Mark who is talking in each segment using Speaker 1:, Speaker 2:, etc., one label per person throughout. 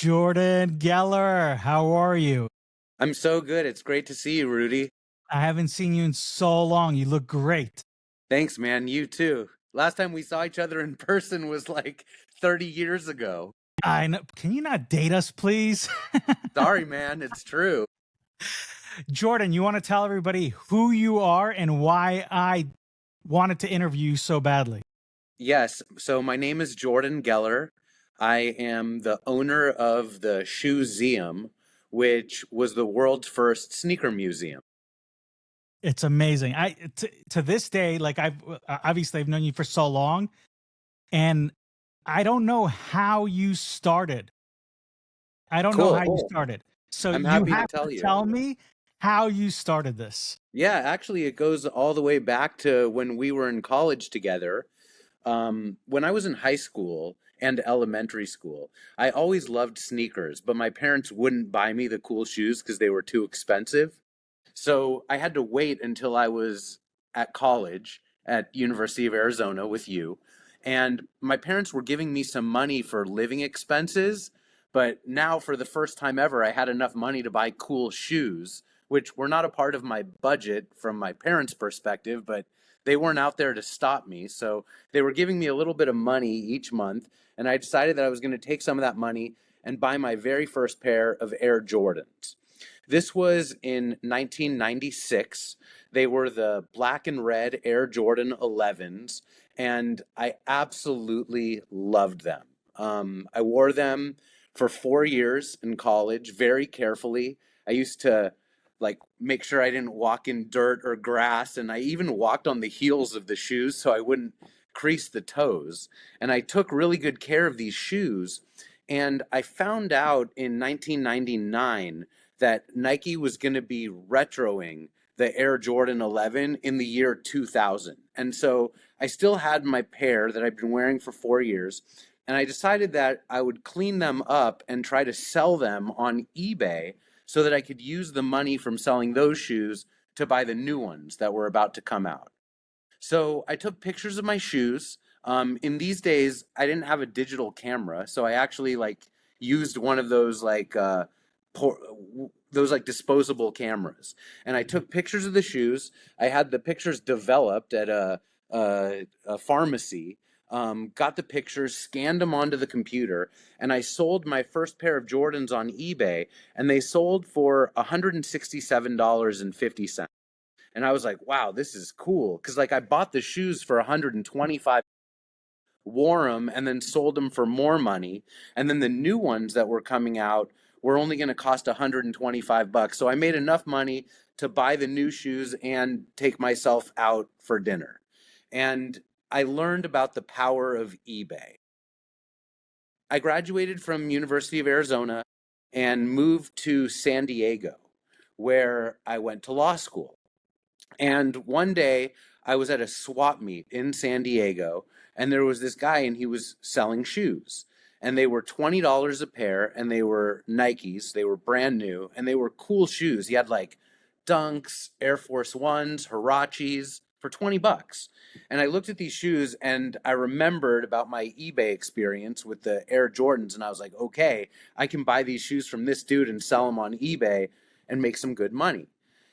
Speaker 1: Jordan Geller, how are you?
Speaker 2: I'm so good. It's great to see you, Rudy.
Speaker 1: I haven't seen you in so long. You look great.
Speaker 2: Thanks, man. You too. Last time we saw each other in person was like 30 years ago.
Speaker 1: I know. Can you not date us, please?
Speaker 2: Sorry, man. It's true.
Speaker 1: Jordan, you want to tell everybody who you are and why I wanted to interview you so badly?
Speaker 2: Yes. So my name is Jordan Geller. I am the owner of the Shoe-Zium, which was the world's first sneaker museum.
Speaker 1: It's amazing. To this day, like I've known you for so long, and I don't know how you started. I don't know how you
Speaker 2: Cool.
Speaker 1: started. So
Speaker 2: I'm
Speaker 1: you
Speaker 2: happy to
Speaker 1: have to
Speaker 2: tell you.
Speaker 1: tell me how you started this.
Speaker 2: Yeah, actually, it goes all the way back to when we were in college together. When I was in high school and elementary school, I always loved sneakers, but my parents wouldn't buy me the cool shoes because they were too expensive. So I had to wait until I was at college at University of Arizona with you. And my parents were giving me some money for living expenses, but now for the first time ever, I had enough money to buy cool shoes, which were not a part of my budget from my parents' perspective, but they weren't out there to stop me. So they were giving me a little bit of money each month. And I decided that I was going to take some of that money and buy my very first pair of Air Jordans. This was in 1996. They were the black and red Air Jordan 11s, and I absolutely loved them. I wore them for 4 years in college very carefully. I used to like make sure I didn't walk in dirt or grass, and I even walked on the heels of the shoes so I wouldn't crease the toes. And I took really good care of these shoes. And I found out in 1999 that Nike was going to be retroing the Air Jordan 11 in the year 2000. And so I still had my pair that I've been wearing for 4 years. And I decided that I would clean them up and try to sell them on eBay so that I could use the money from selling those shoes to buy the new ones that were about to come out. So I took pictures of my shoes. In these days, I didn't have a digital camera, so I actually like used one of those por- those like disposable cameras, and I took pictures of the shoes. I had the pictures developed at a pharmacy. Got the pictures, scanned them onto the computer, and I sold my first pair of Jordans on eBay, and they sold for $167.50. And I was like, wow, this is cool. Cause like I bought the shoes for 125, wore them, and then sold them for more money. And then the new ones that were coming out were only going to cost 125 bucks. So I made enough money to buy the new shoes and take myself out for dinner. And I learned about the power of eBay. I graduated from University of Arizona and moved to San Diego, where I went to law school. And one day I was at a swap meet in San Diego, and there was this guy, and he was selling shoes. And they were $20 a pair, and they were Nikes. They were brand new, and they were cool shoes. He had like Dunks, Air Force Ones, Hirachis for 20 bucks. And I looked at these shoes, and I remembered about my eBay experience with the Air Jordans, and I was like, okay, I can buy these shoes from this dude and sell them on eBay and make some good money.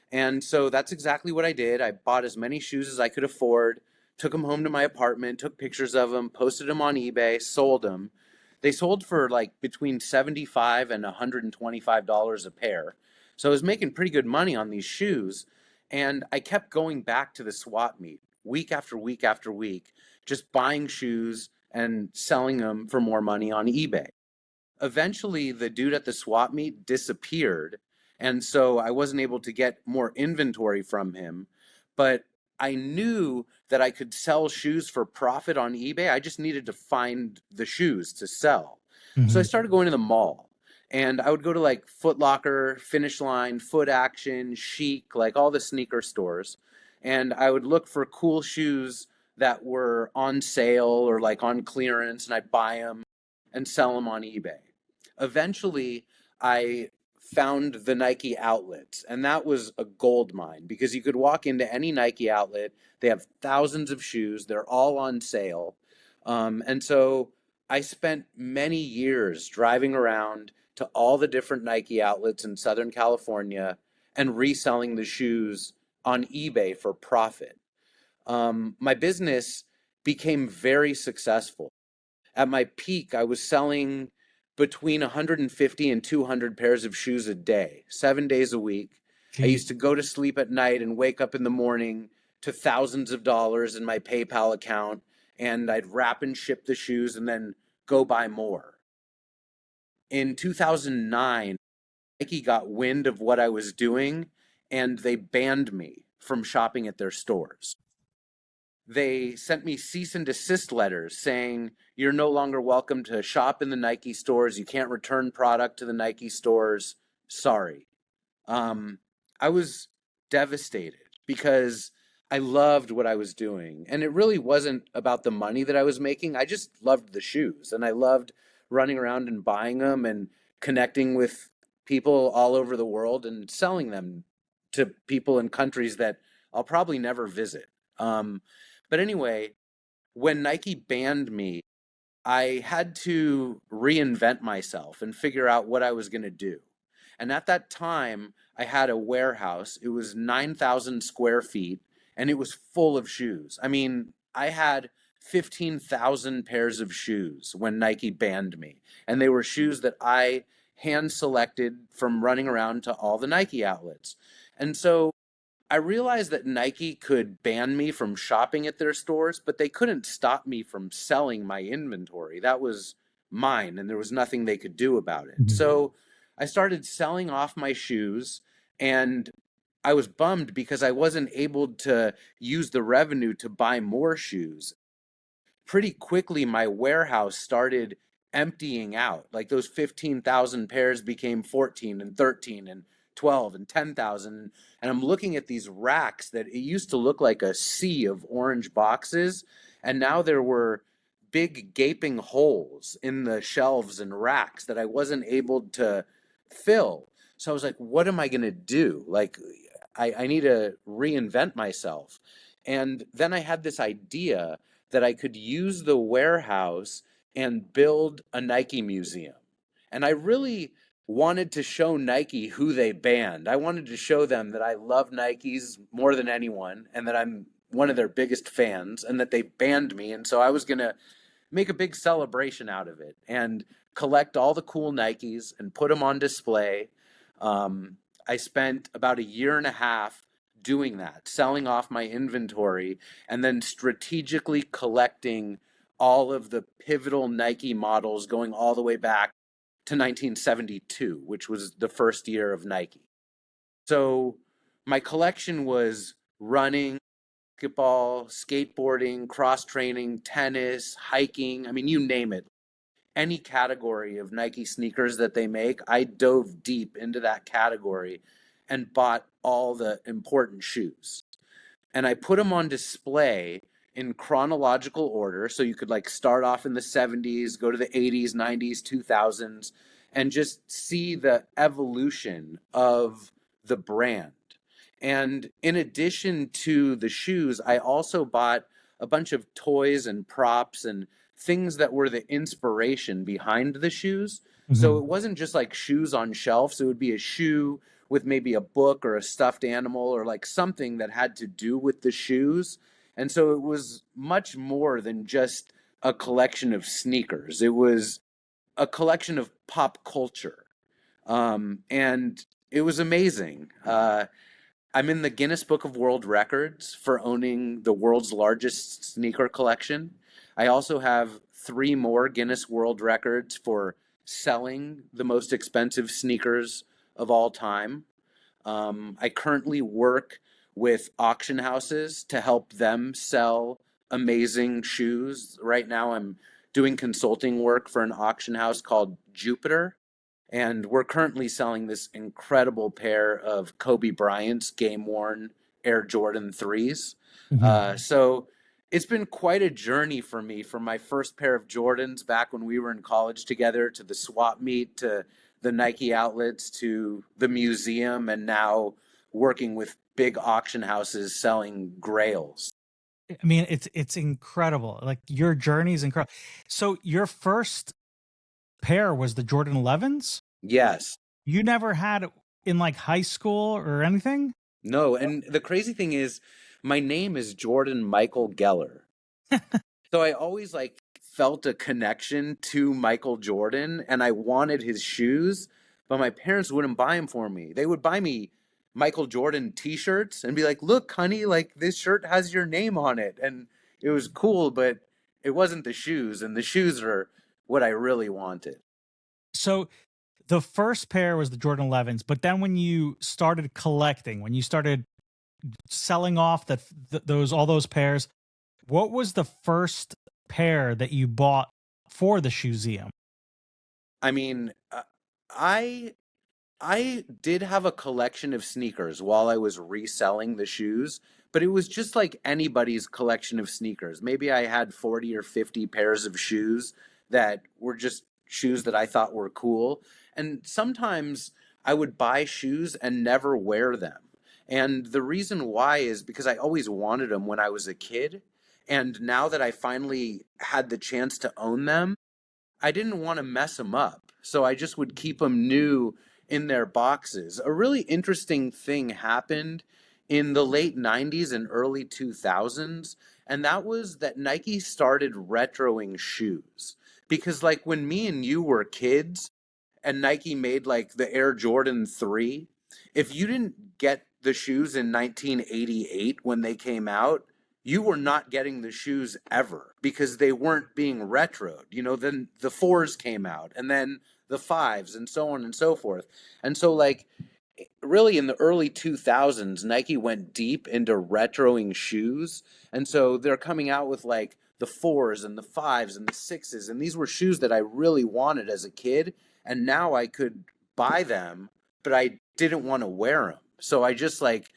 Speaker 2: And so that's exactly what I did. I bought as many shoes as I could afford, took them home to my apartment, took pictures of them, posted them on eBay, sold them. They sold for like between $75 and $125 a pair. So I was making pretty good money on these shoes. And I kept going back to the swap meet week after week after week, just buying shoes and selling them for more money on eBay. Eventually, the dude at the swap meet disappeared, and so I wasn't able to get more inventory from him. But I knew that I could sell shoes for profit on eBay. I just needed to find the shoes to sell. So I
Speaker 1: Mhm.
Speaker 2: started going to the mall, and I would go to like Foot Locker, Finish Line, Foot Action, Chic, like all the sneaker stores, and I would look for cool shoes that were on sale or like on clearance, and I'd buy them and sell them on eBay. Eventually, I found the Nike outlets, and that was a gold mine because you could walk into any Nike outlet. They have thousands of shoes, they're all on sale. And so I spent many years driving around to all the different Nike outlets in Southern California and reselling the shoes on eBay for profit. My business became very successful. At my peak, I was selling between 150 and 200 pairs of shoes a day, 7 days a week. I used
Speaker 1: Jeez.
Speaker 2: to go to sleep at night and wake up in the morning to thousands of dollars in my PayPal account, and I'd wrap and ship the shoes and then go buy more. In 2009, Nike got wind of what I was doing and they banned me from shopping at their stores. They sent me cease and desist letters saying, you're no longer welcome to shop in the Nike stores. You can't return product to the Nike stores. Sorry. Um, I was devastated because I loved what I was doing. And it really wasn't about the money that I was making. I just loved the shoes and I loved running around and buying them and connecting with people all over the world and selling them to people in countries that I'll probably never visit. But anyway, when Nike banned me, I had to reinvent myself and figure out what I was going to do. And at that time, I had a warehouse. It was 9,000 square feet and it was full of shoes. I mean, I had 15,000 pairs of shoes when Nike banned me. And they were shoes that I hand selected from running around to all the Nike outlets. And so I realized that Nike could ban me from shopping at their stores, but they couldn't stop me from selling my inventory. That was mine, and there was nothing they could do about it.
Speaker 1: Mhm.
Speaker 2: So I started selling off my shoes, and I was bummed because I wasn't able to use the revenue to buy more shoes. Pretty quickly my warehouse started emptying out. Like those 15,000 pairs became 14 and 13 and 12 and 10,000. And I'm looking at these racks that it used to look like a sea of orange boxes. And now there were big gaping holes in the shelves and racks that I wasn't able to fill. So I was like, what am I going to do? Like, I need to reinvent myself. And then I had this idea that I could use the warehouse and build a Nike museum. And I really wanted to show Nike who they banned. I wanted to show them that I love Nikes more than anyone and that I'm one of their biggest fans and that they banned me. And so I was going to make a big celebration out of it and collect all the cool Nikes and put them on display. Um, I spent about a year and a half doing that, selling off my inventory and then strategically collecting all of the pivotal Nike models going all the way back to 1972, which was the first year of Nike. So my collection was running, basketball, skateboarding, cross training, tennis, hiking. I mean, you name it. Any category of Nike sneakers that they make, I dove deep into that category and bought all the important shoes. And I put them on display in chronological order. So you could like start off in the 70s, go to the 80s, 90s, 2000s, and just see the evolution of the brand. And in addition to the shoes, I also bought a bunch of toys and props and things that were the inspiration behind the shoes. So
Speaker 1: Mhm.
Speaker 2: it wasn't just like shoes on shelves. It would be a shoe with maybe a book or a stuffed animal or like something that had to do with the shoes. And so it was much more than just a collection of sneakers. It was a collection of pop culture. And it was amazing. I'm in the Guinness Book of World Records for owning the world's largest sneaker collection. I also have three more Guinness World Records for selling the most expensive sneakers of all time. I currently work with auction houses to help them sell amazing shoes. Right now, I'm doing consulting work for an auction house called Jupiter, and we're currently selling this incredible pair of Kobe Bryant's game worn Air Jordan 3s.
Speaker 1: Mhm.
Speaker 2: So it's been quite a journey for me from my first pair of Jordans back when we were in college together to the swap meet to the Nike outlets to the museum and now working with big auction houses selling grails.
Speaker 1: I mean, it's incredible. Like your journey is incredible. So your first pair was the Jordan 11s?
Speaker 2: Yes.
Speaker 1: You never had in like high school or anything?
Speaker 2: No, and the crazy thing is my name is Jordan Michael Geller. So I always like felt a connection to Michael Jordan and I wanted his shoes, but my parents wouldn't buy them for me. They would buy me Michael Jordan t-shirts and be like, "Look, honey, like this shirt has your name on it." And it was cool, but it wasn't the shoes, and the shoes are what I really wanted.
Speaker 1: So the first pair was the Jordan 11s, but then when you started collecting, when you started selling off those all those pairs, what was the first pair that you bought for the ShoeZeum?
Speaker 2: I mean, I I did have a collection of sneakers while I was reselling the shoes, but it was just like anybody's collection of sneakers. Maybe I had 40 or 50 pairs of shoes that were just shoes that I thought were cool. And sometimes I would buy shoes and never wear them. And the reason why is because I always wanted them when I was a kid. And now that I finally had the chance to own them, I didn't want to mess them up. So I just would keep them new in their boxes. A really interesting thing happened in the late 90s and early 2000s, and that was that Nike started retroing shoes. Because, like, when me and you were kids, and Nike made like the Air Jordan 3, if you didn't get the shoes in 1988 when they came out, you were not getting the shoes ever because they weren't being retroed. You know, then the 4s came out and then the 5s and so on and so forth. And so, like, really in the early 2000s, Nike went deep into retroing shoes. And so they're coming out with like the 4s and the 5s and the 6s. And these were shoes that I really wanted as a kid. And now I could buy them, but I didn't want to wear them. So I just like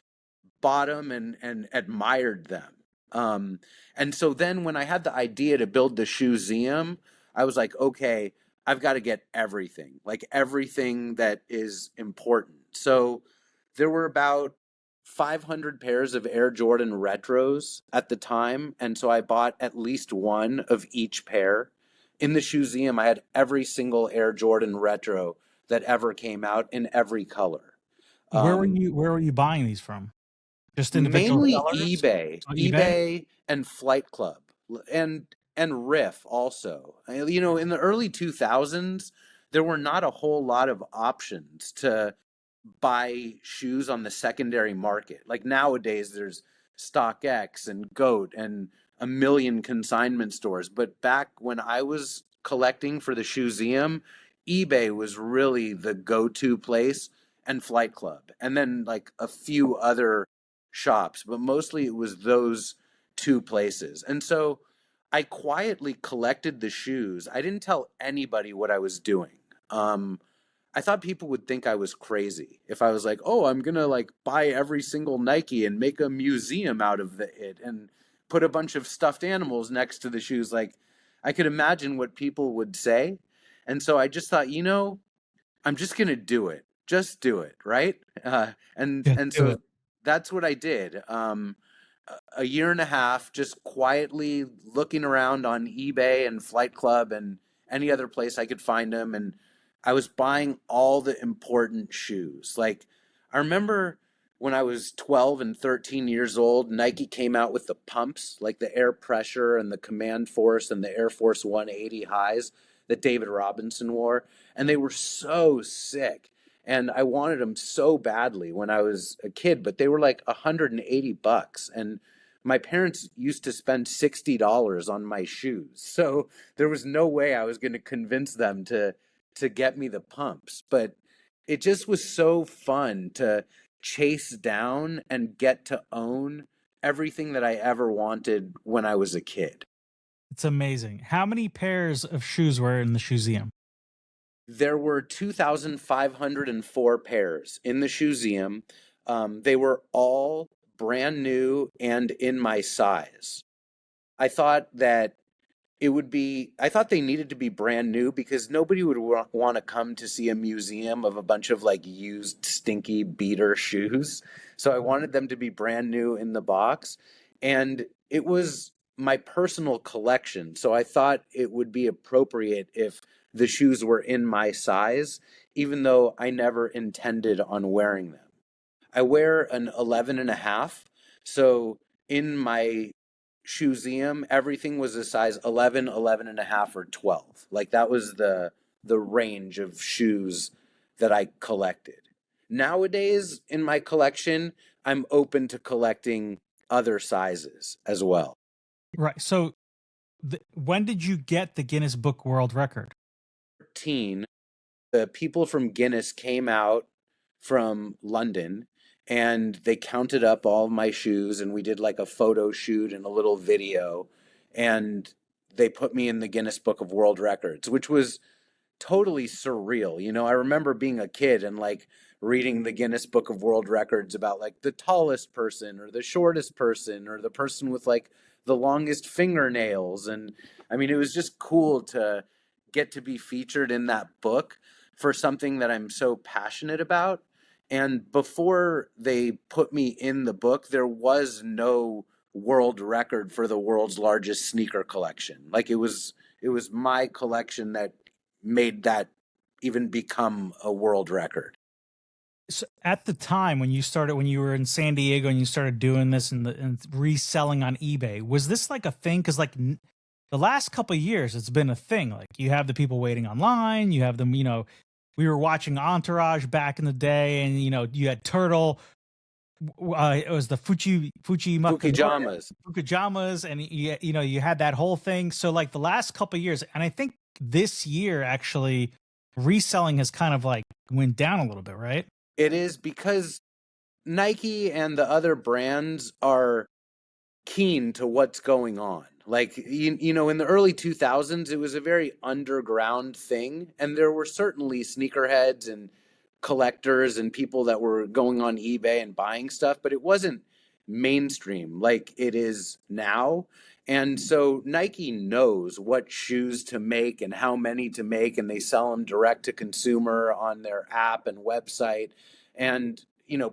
Speaker 2: bought them and admired them. And so then when I had the idea to build the Shoe-Zium, I was like, okay, I've got to get everything, like everything that is important. So there were about 500 pairs of Air Jordan retros at the time. And so I bought at least one of each pair. In the Shoe-Zium, I had every single Air Jordan retro that ever came out in every color. Um,
Speaker 1: Where were you buying these from? Just individual
Speaker 2: Mainly
Speaker 1: sellers?
Speaker 2: eBay,
Speaker 1: On eBay?
Speaker 2: eBay and Flight Club, and Riff also. You know, in the early 2000s, there were not a whole lot of options to buy shoes on the secondary market. Like nowadays, there's StockX and Goat and a million consignment stores. But back when I was collecting for the Shoe-Zium, eBay was really the go-to place, and Flight Club, and then like a few other shops, but mostly it was those two places. And so I quietly collected the shoes. I didn't tell anybody what I was doing. Um, I thought people would think I was crazy if I was like, "Oh, I'm gonna like buy every single Nike and make a museum out of it and put a bunch of stuffed animals next to the shoes." Like, I could imagine what people would say, and so I just thought, you know, I'm just gonna do it. Just do it, right?
Speaker 1: Just
Speaker 2: And
Speaker 1: do
Speaker 2: so
Speaker 1: it.
Speaker 2: that's what I did. A year and a half, just quietly looking around on eBay and Flight Club and any other place I could find them, and I was buying all the important shoes. Like I remember when I was 12 and 13 years old, Nike came out with the pumps, like the Air Pressure and the Command Force and the Air Force 180 highs that David Robinson wore, and they were so sick. And I wanted them so badly when I was a kid, but they were like $180, and my parents used to spend $60 on my shoes. So there was no way I was going to convince them to get me the pumps, but it just was so fun to chase down and get to own everything that I ever wanted when I was a kid.
Speaker 1: It's amazing. How many pairs of shoes were in the ShoeZeum?
Speaker 2: There were 2,504 pairs in the Shoe-Zium. They were all brand new and in my size. I thought that I thought they needed to be brand new because nobody would want to come to see a museum of a bunch of like used, stinky beater shoes. So I wanted them to be brand new in the box. And it was my personal collection. So I thought it would be appropriate if the shoes were in my size, even though I never intended on wearing them. I wear an 11 and a half. So in my ShoeZeum, everything was a size 11, 11 and a half, or 12. Like that was the range of shoes that I collected. Nowadays in my collection, I'm open to collecting other sizes as well.
Speaker 1: Right. So when did you get the Guinness Book World Record?
Speaker 2: 13, the people from Guinness came out from London and they counted up all of my shoes, and we did like a photo shoot and a little video, and they put me in the Guinness Book of World Records, which was totally surreal. You know, I remember being a kid and like reading the Guinness Book of World Records about like the tallest person or the shortest person or the person with like the longest fingernails. And I mean, it was just cool to get to be featured in that book for something that I'm so passionate about. And before they put me in the book, there was no world record for the world's largest sneaker collection. Like it was my collection that made that even become a world record.
Speaker 1: So at the time when you were in San Diego and you started doing this and reselling on eBay, was this like a thing? Because like the last couple of years, it's been a thing. Like you have the people waiting online, you have them. We were watching Entourage back in the day, and you had Turtle. It was the
Speaker 2: Fukijamas.
Speaker 1: Fukujamas, and you had that whole thing. So like the last couple of years, and I think this year actually reselling has kind of like went down a little bit, right?
Speaker 2: It is because Nike and the other brands are keen to what's going on. Like, in the early 2000s, it was a very underground thing. And there were certainly sneakerheads and collectors and people that were going on eBay and buying stuff, but it wasn't mainstream like it is now. And so Nike knows what shoes to make and how many to make, and they sell them direct to consumer on their app and website. And,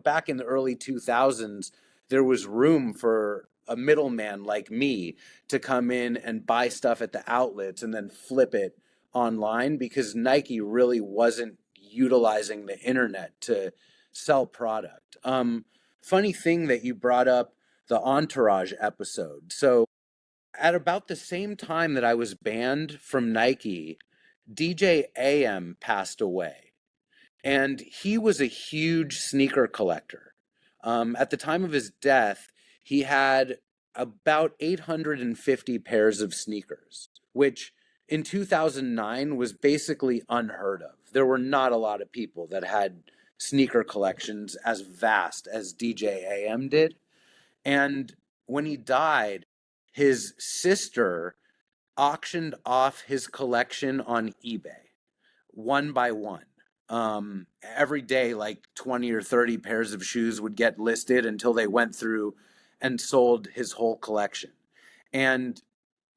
Speaker 2: back in the early 2000s, there was room for a middleman like me to come in and buy stuff at the outlets and then flip it online, because Nike really wasn't utilizing the internet to sell product. Funny thing that you brought up the Entourage episode. So at about the same time that I was banned from Nike, DJ AM passed away. And he was a huge sneaker collector. At the time of his death, he had about 850 pairs of sneakers, which in 2009 was basically unheard of. There were not a lot of people that had sneaker collections as vast as DJ AM did. And when he died, his sister auctioned off his collection on eBay one by one. Every day, like 20 or 30 pairs of shoes would get listed until they went through and sold his whole collection. And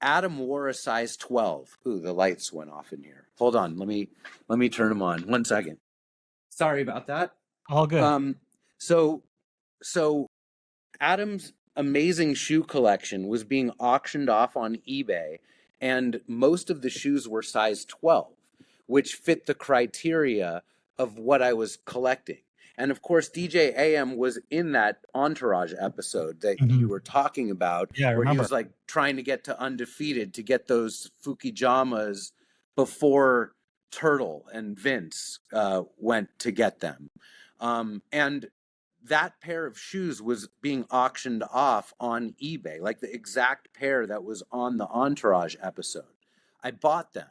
Speaker 2: Adam wore a size 12. Ooh, the lights went off in here. Hold on, let me turn them on. 1 second. Sorry about that.
Speaker 1: All good.
Speaker 2: So Adam's amazing shoe collection was being auctioned off on eBay, and most of the shoes were size 12, which fit the criteria of what I was collecting. And of course, DJ AM was in that Entourage episode that you were talking about,
Speaker 1: Yeah, I
Speaker 2: where he
Speaker 1: remember.
Speaker 2: was like trying to get to undefeated to get those Fukijamas before Turtle and Vince went to get them. And that pair of shoes was being auctioned off on eBay, like the exact pair that was on the Entourage episode. I bought them.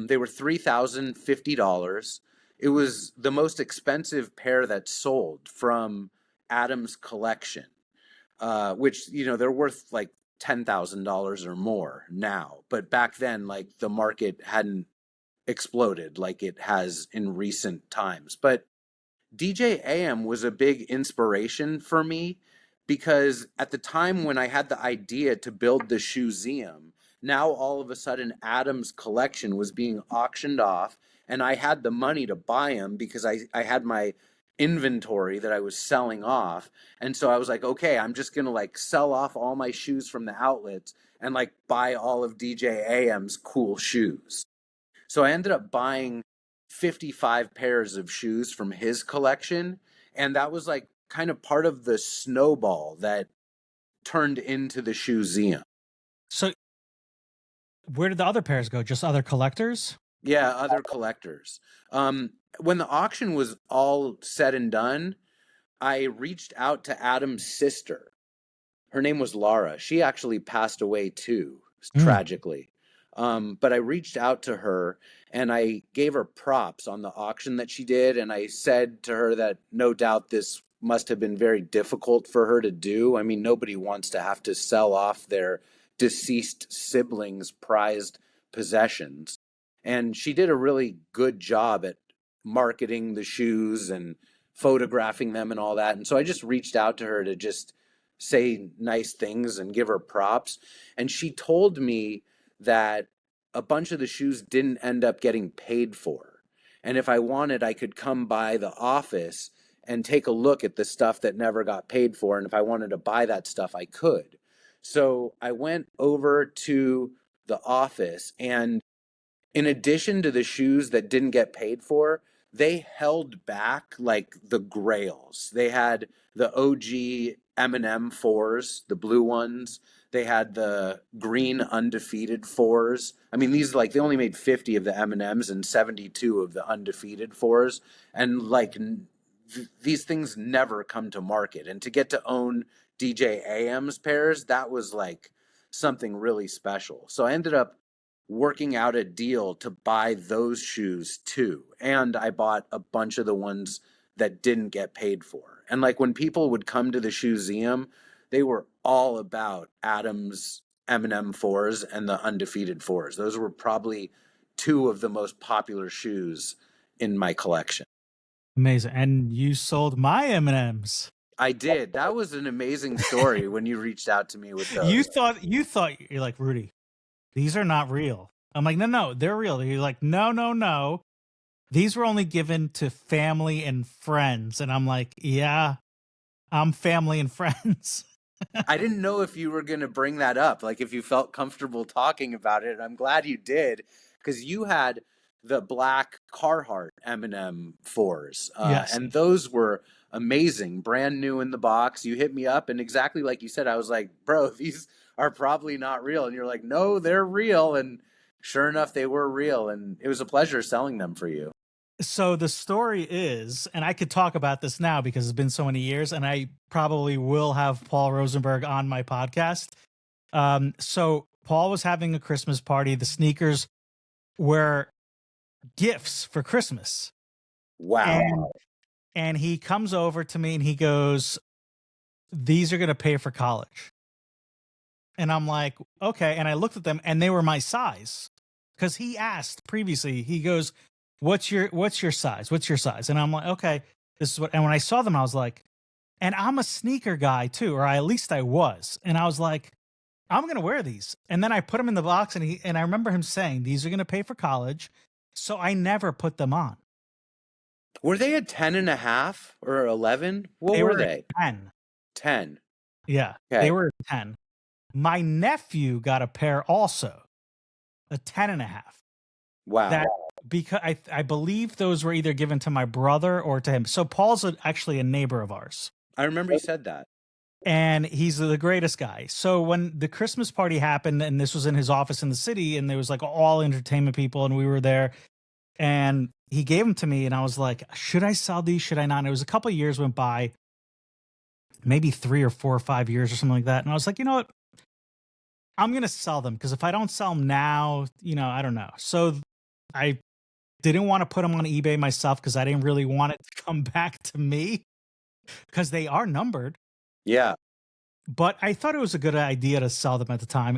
Speaker 2: They were $3,050. It was the most expensive pair that sold from Adam's collection, which, they're worth like $10,000 or more now. But back then, like the market hadn't exploded like it has in recent times. But DJ AM was a big inspiration for me, because at the time when I had the idea to build the ShoeZeum, now all of a sudden Adam's collection was being auctioned off, and I had the money to buy them because I had my inventory that I was selling off. And so I was like, okay, I'm just going to like sell off all my shoes from the outlets and like buy all of DJ AM's cool shoes. So I ended up buying 55 pairs of shoes from his collection. And that was like kind of part of the snowball that turned into the Shoe-Zium.
Speaker 1: So where did the other pairs go? Just other collectors?
Speaker 2: Yeah, other collectors. When the auction was all said and done, I reached out to Adam's sister. Her name was Laura. She actually passed away too, tragically. But I reached out to her and I gave her props on the auction that she did. And I said to her that no doubt this must have been very difficult for her to do. I mean, nobody wants to have to sell off their deceased siblings' prized possessions. And she did a really good job at marketing the shoes and photographing them and all that. And so I just reached out to her to just say nice things and give her props. And she told me that a bunch of the shoes didn't end up getting paid for. And if I wanted, I could come by the office and take a look at the stuff that never got paid for. And if I wanted to buy that stuff, I could. So I went over to the office, and in addition to the shoes that didn't get paid for, they held back like the grails. They had the OG Eminem fours, the blue ones. They had the green undefeated fours. I mean, these like they only made 50 of the M&Ms and 72 of the undefeated fours, and like these things never come to market. And to get to own DJ AM's pairs, that was like something really special. So I ended up working out a deal to buy those shoes too. And I bought a bunch of the ones that didn't get paid for. And like when people would come to the Shoe-Zium, they were all about Adam's Eminem fours and the undefeated fours. Those were probably two of the most popular shoes in my collection.
Speaker 1: Amazing. And you sold my M&Ms.
Speaker 2: I did. That was an amazing story when you reached out to me with those.
Speaker 1: You thought you're like, Rudy, these are not real. I'm like, no, they're real. You're like, no. These were only given to family and friends. And I'm like, yeah, I'm family and friends.
Speaker 2: I didn't know if you were going to bring that up, like if you felt comfortable talking about it. I'm glad you did, because you had the black Carhartt Eminem fours.
Speaker 1: Yes.
Speaker 2: And those were amazing, brand new in the box. You hit me up, and exactly like you said, I was like, bro, these are probably not real. And you're like, no, they're real. And sure enough, they were real. And it was a pleasure selling them for you.
Speaker 1: So the story is, and I could talk about this now because it's been so many years, and I probably will have Paul Rosenberg on my podcast. So Paul was having a Christmas party. The sneakers were gifts for Christmas.
Speaker 2: Wow.
Speaker 1: And he comes over to me and he goes, these are going to pay for college. And I'm like, okay. And I looked at them and they were my size, because he asked previously, he goes, what's your size? What's your size? And I'm like, okay, this is what, and when I saw them, I was like, and I'm a sneaker guy too, or at least I was. And I was like, I'm going to wear these. And then I put them in the box, and I remember him saying, these are going to pay for college. So I never put them on.
Speaker 2: Were they a 10.5 or 11? What were they?
Speaker 1: 10.
Speaker 2: 10.
Speaker 1: Yeah.
Speaker 2: Okay.
Speaker 1: They were 10. My nephew got a pair also, a 10.5.
Speaker 2: Wow.
Speaker 1: Because I believe those were either given to my brother or to him. So Paul's actually a neighbor of ours.
Speaker 2: I remember you said that.
Speaker 1: And he's the greatest guy. So when the Christmas party happened, and this was in his office in the city, and there was like all entertainment people, and we were there, and he gave them to me, and I was like, should I sell these? Should I not? And it was a couple of years went by, maybe 3 or 4 or 5 years or something like that. And I was like, you know what? I'm going to sell them, because if I don't sell them now, I don't know. So I didn't want to put them on eBay myself, because I didn't really want it to come back to me, because they are numbered.
Speaker 2: Yeah.
Speaker 1: But I thought it was a good idea to sell them at the time.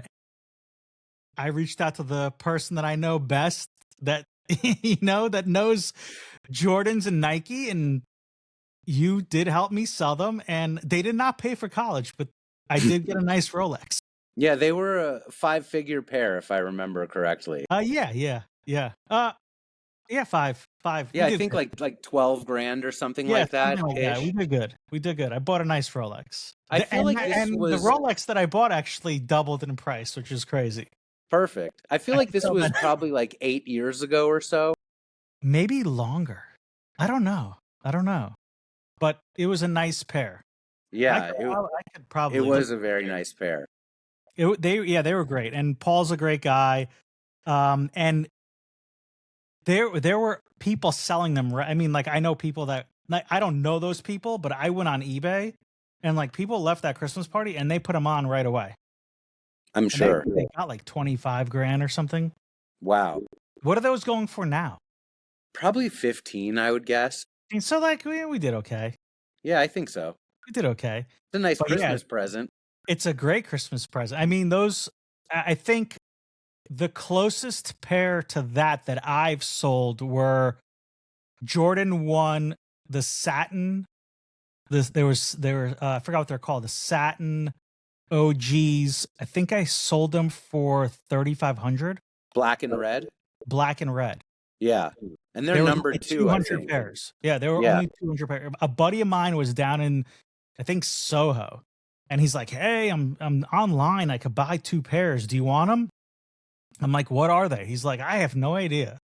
Speaker 1: I reached out to the person that I know best, that that knows Jordans and Nike, and you did help me sell them, and they did not pay for college, but I did get a nice Rolex.
Speaker 2: Yeah, they were a 5-figure pair, if I remember correctly.
Speaker 1: Yeah. 5 5. We
Speaker 2: Yeah, I
Speaker 1: did
Speaker 2: think
Speaker 1: good.
Speaker 2: like 12 grand or something
Speaker 1: Yeah,
Speaker 2: like that
Speaker 1: something like that. We
Speaker 2: ish.
Speaker 1: did good. We did good. I bought a nice Rolex.
Speaker 2: I feel like this
Speaker 1: And the
Speaker 2: was
Speaker 1: Rolex that I bought actually doubled in price, which is crazy.
Speaker 2: perfect. I feel like this
Speaker 1: So
Speaker 2: was
Speaker 1: that
Speaker 2: probably like 8 years ago or so.
Speaker 1: maybe longer. I don't know. I don't know. But it was a nice pair.
Speaker 2: Yeah,
Speaker 1: I could
Speaker 2: it
Speaker 1: probably
Speaker 2: was a very nice pair.
Speaker 1: they were great. And Paul's a great guy. And there were people selling them. I mean, like I know people that like I don't know those people, but I went on eBay and like people left that Christmas party and they put them on right away.
Speaker 2: I'm
Speaker 1: And they
Speaker 2: sure.
Speaker 1: they got like 25 grand or something.
Speaker 2: Wow.
Speaker 1: What are those going for now?
Speaker 2: Probably 15, I would guess.
Speaker 1: And so like we did okay.
Speaker 2: Yeah, I think so.
Speaker 1: We did okay.
Speaker 2: It's a nice
Speaker 1: But yeah,
Speaker 2: Christmas present.
Speaker 1: it's a great Christmas present. I mean, those I think the closest pair to that I've sold were Jordan 1, the satin. They were I forgot what they're called. The satin OGs. I think I sold them for 3,500.
Speaker 2: Black and red.
Speaker 1: Black and red.
Speaker 2: Yeah. And they're
Speaker 1: There was
Speaker 2: number
Speaker 1: only
Speaker 2: 2, I
Speaker 1: 200
Speaker 2: think.
Speaker 1: pairs. Yeah, there were
Speaker 2: Yeah.
Speaker 1: only 200 pairs. A buddy of mine was down in, I think Soho, and he's like, "Hey, I'm online. I could buy 2 pairs. Do you want them?" I'm like, "What are they?" He's like, "I have no idea."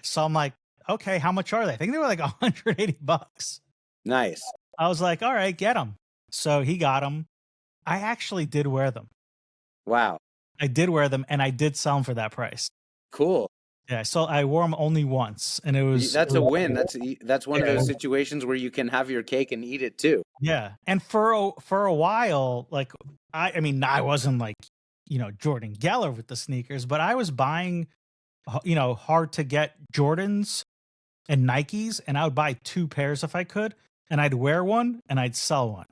Speaker 1: So I'm like, "Okay, how much are they?" I think they were like $180.
Speaker 2: Nice.
Speaker 1: I was like, "All right, get them." So he got them. I actually did wear them.
Speaker 2: Wow.
Speaker 1: I did wear them, and I did sell them for that price.
Speaker 2: Cool.
Speaker 1: Yeah, so I wore them only once, and
Speaker 2: That's a win. That's one of
Speaker 1: Yeah.
Speaker 2: those situations where you can have your cake and eat it too.
Speaker 1: Yeah, and for a while, like I mean, I wasn't like Jordan Geller with the sneakers, but I was buying hard to get Jordans and Nikes, and I would buy 2 pairs if I could, and I'd wear one and I'd sell one.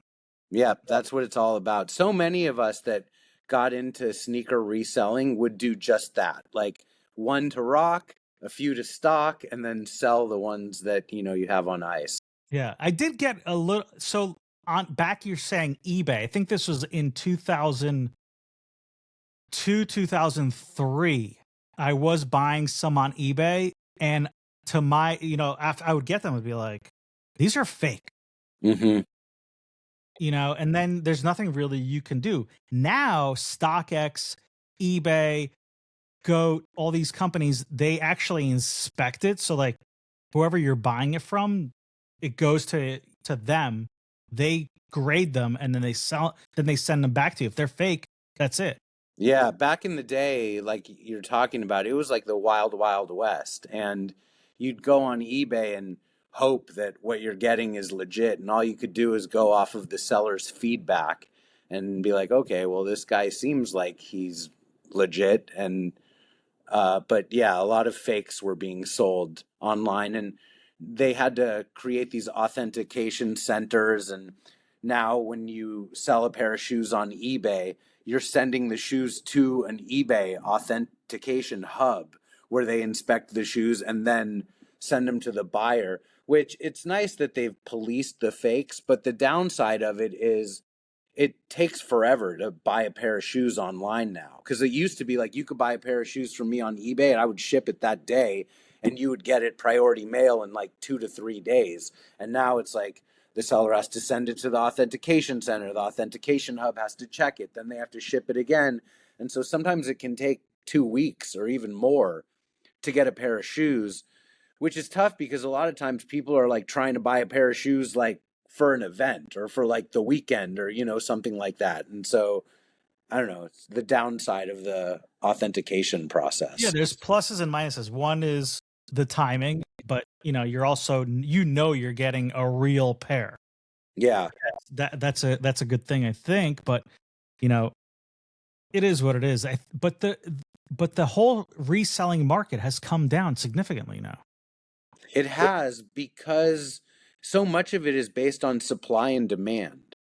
Speaker 2: Yeah, that's what it's all about. So many of us that got into sneaker reselling would do just that. Like one to rock, a few to stock, and then sell the ones that, you have on ice.
Speaker 1: Yeah, I did get a little. So on back, you're saying eBay. I think this was in 2002, 2003. I was buying some on eBay, and to my, after I would get them, I'd be like, these are fake,
Speaker 2: Mm-hmm.
Speaker 1: and then there's nothing really you can do. Now, StockX, eBay, Goat, all these companies, they actually inspect it. So like whoever you're buying it from, it goes to them. They grade them and then they send them back to you. If they're fake, that's it.
Speaker 2: Yeah, back in the day, like you're talking about, it was like the wild, wild west. And you'd go on eBay and hope that what you're getting is legit. And all you could do is go off of the seller's feedback and be like, okay, well, this guy seems like he's legit. But yeah, a lot of fakes were being sold online, and they had to create these authentication centers. And now, when you sell a pair of shoes on eBay, you're sending the shoes to an eBay authentication hub where they inspect the shoes and then send them to the buyer. Which it's nice that they've policed the fakes, but the downside of it is it takes forever to buy a pair of shoes online now, because it used to be like you could buy a pair of shoes from me on eBay and I would ship it that day and you would get it priority mail in like 2 to 3 days. And now it's like the seller has to send it to the authentication center, the authentication hub has to check it, then they have to ship it again. And so sometimes it can take 2 weeks or even more to get a pair of shoes, which is tough because a lot of times people are like trying to buy a pair of shoes like for an event or for like the weekend or something like that. And so I don't know, it's the downside of the authentication process.
Speaker 1: Yeah, there's pluses and minuses. One is the timing, but you're also you're getting a real pair.
Speaker 2: Yeah.
Speaker 1: That's a good thing, I think, but it is what it is. But the whole reselling market has come down significantly now.
Speaker 2: It has, because so much of it is based on supply and demand.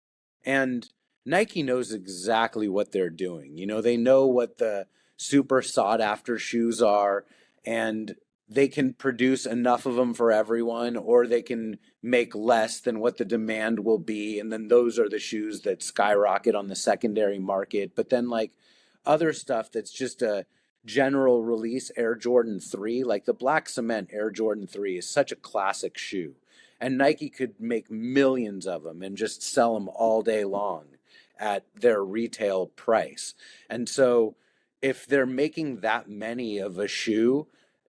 Speaker 2: And Nike knows exactly what they're doing. They know what the super sought after shoes are, and they can produce enough of them for everyone, or they can make less than what the demand will be. And then those are the shoes that skyrocket on the secondary market. But then, like, other stuff that's just a general release Air Jordan 3, like the black cement Air Jordan 3 is such a classic shoe. And Nike could make millions of them and just sell them all day long at their retail price. And so if they're making that many of a shoe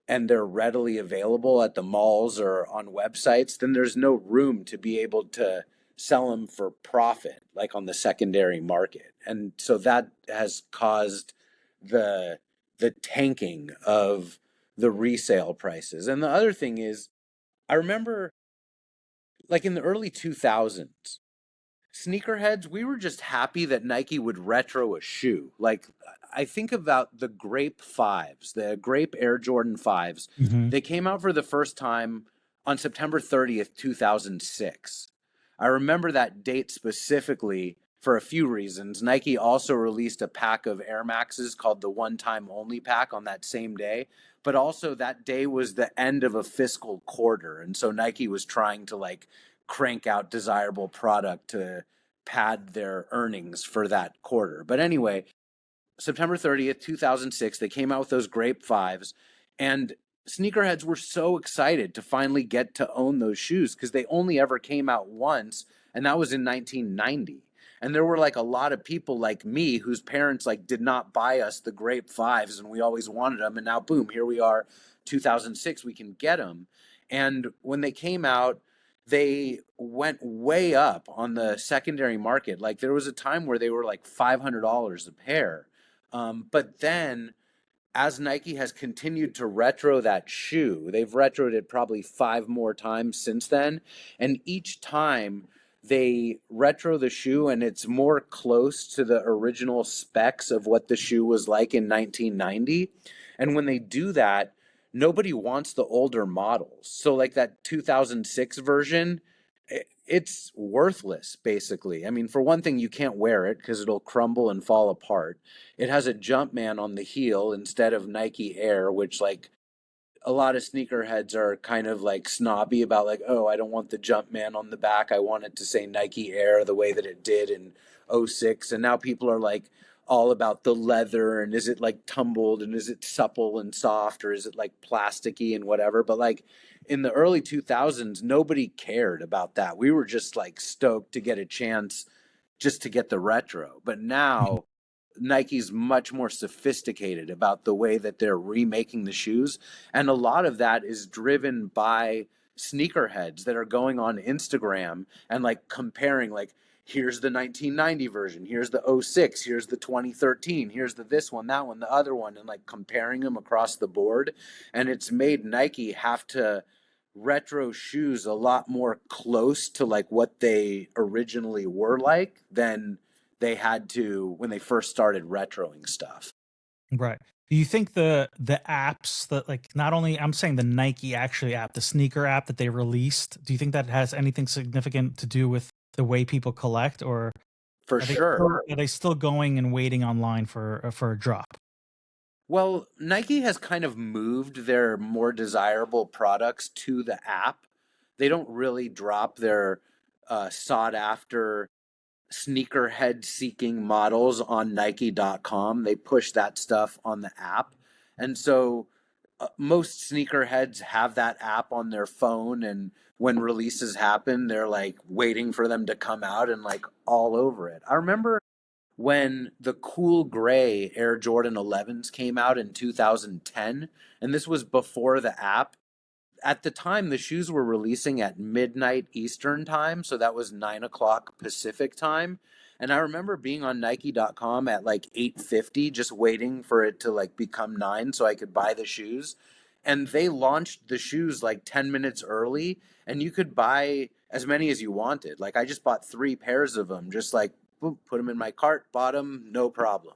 Speaker 2: and they're readily available at the malls or on websites, then there's no room to be able to sell them for profit, like on the secondary market. And so that has caused the tanking of the resale prices. And the other thing is, I remember like in the early 2000s, sneakerheads, we were just happy that Nike would retro a shoe. Like, I think about the Grape 5s, the Grape Air Jordan 5s.
Speaker 1: Hmm.
Speaker 2: They came out for the first time on September 30th, 2006. I remember that date specifically for a few reasons. Nike also released a pack of Air Maxes called the One Time Only pack on that same day. But also, that day was the end of a fiscal quarter. And so Nike was trying to like crank out desirable product to pad their earnings for that quarter. But anyway, September 30th, 2006, they came out with those Grape 5s, and sneakerheads were so excited to finally get to own those shoes because they only ever came out once, and that was in 1990. And there were like a lot of people like me whose parents like did not buy us the Grape 5s and we always wanted them, and now boom, here we are, 2006, we can get them. And when they came out, they went way up on the secondary market. Like there was a time where they were like $500 a pair. But then, as Nike has continued to retro that shoe, they've retroed it probably 5 more times since then. And each time they retro the shoe and it's more close to the original specs of what the shoe was like in 1990. And when they do that, nobody wants the older models. So, like that 2006 version, it's worthless, basically. I mean, for one thing, you can't wear it because it'll crumble and fall apart. It has a Jumpman on the heel instead of Nike Air, which like a lot of sneakerheads are kind of like snobby about like, oh, I don't want the Jumpman on the back. I want it to say Nike Air the way that it did in '06. And now people are like all about the leather and is it like tumbled and is it supple and soft or is it like plasticky and whatever. But like in the early 2000s, nobody cared about that. We were just like stoked to get a chance just to get the retro. But now Nike's much more sophisticated about the way that they're remaking the shoes. And a lot of that is driven by sneakerheads that are going on Instagram and like comparing, like, here's the 1990 version, here's the '06, here's the 2013, here's the this one, that one, the other one, and like comparing them across the board. And it's made Nike have to retro shoes a lot more close to like what they originally were like than they had to when they first started retroing stuff.
Speaker 1: Right. Do you think the apps that like not only I'm saying the Nike actually app, the sneaker app that they released, do you think that has anything significant to do with the way people collect, or
Speaker 2: For sure.
Speaker 1: are they still going and waiting online for a drop?
Speaker 2: Well, Nike has kind of moved their more desirable products to the app. They don't really drop their sought after sneakerhead seeking models on Nike.com. They push that stuff on the app. And so most sneakerheads have that app on their phone. And when releases happen, they're like waiting for them to come out and like all over it. I remember when the cool gray Air Jordan 11s came out in 2010, and this was before the app. At the time, the shoes were releasing at midnight Eastern time, so that was 9 o'clock Pacific time. And I remember being on Nike.com at like 8:50, just waiting for it to like become 9 so I could buy the shoes. And they launched the shoes like 10 minutes early, and you could buy as many as you wanted. Like I just bought 3 pairs of them, just like boop, put them in my cart, bought them, no problem.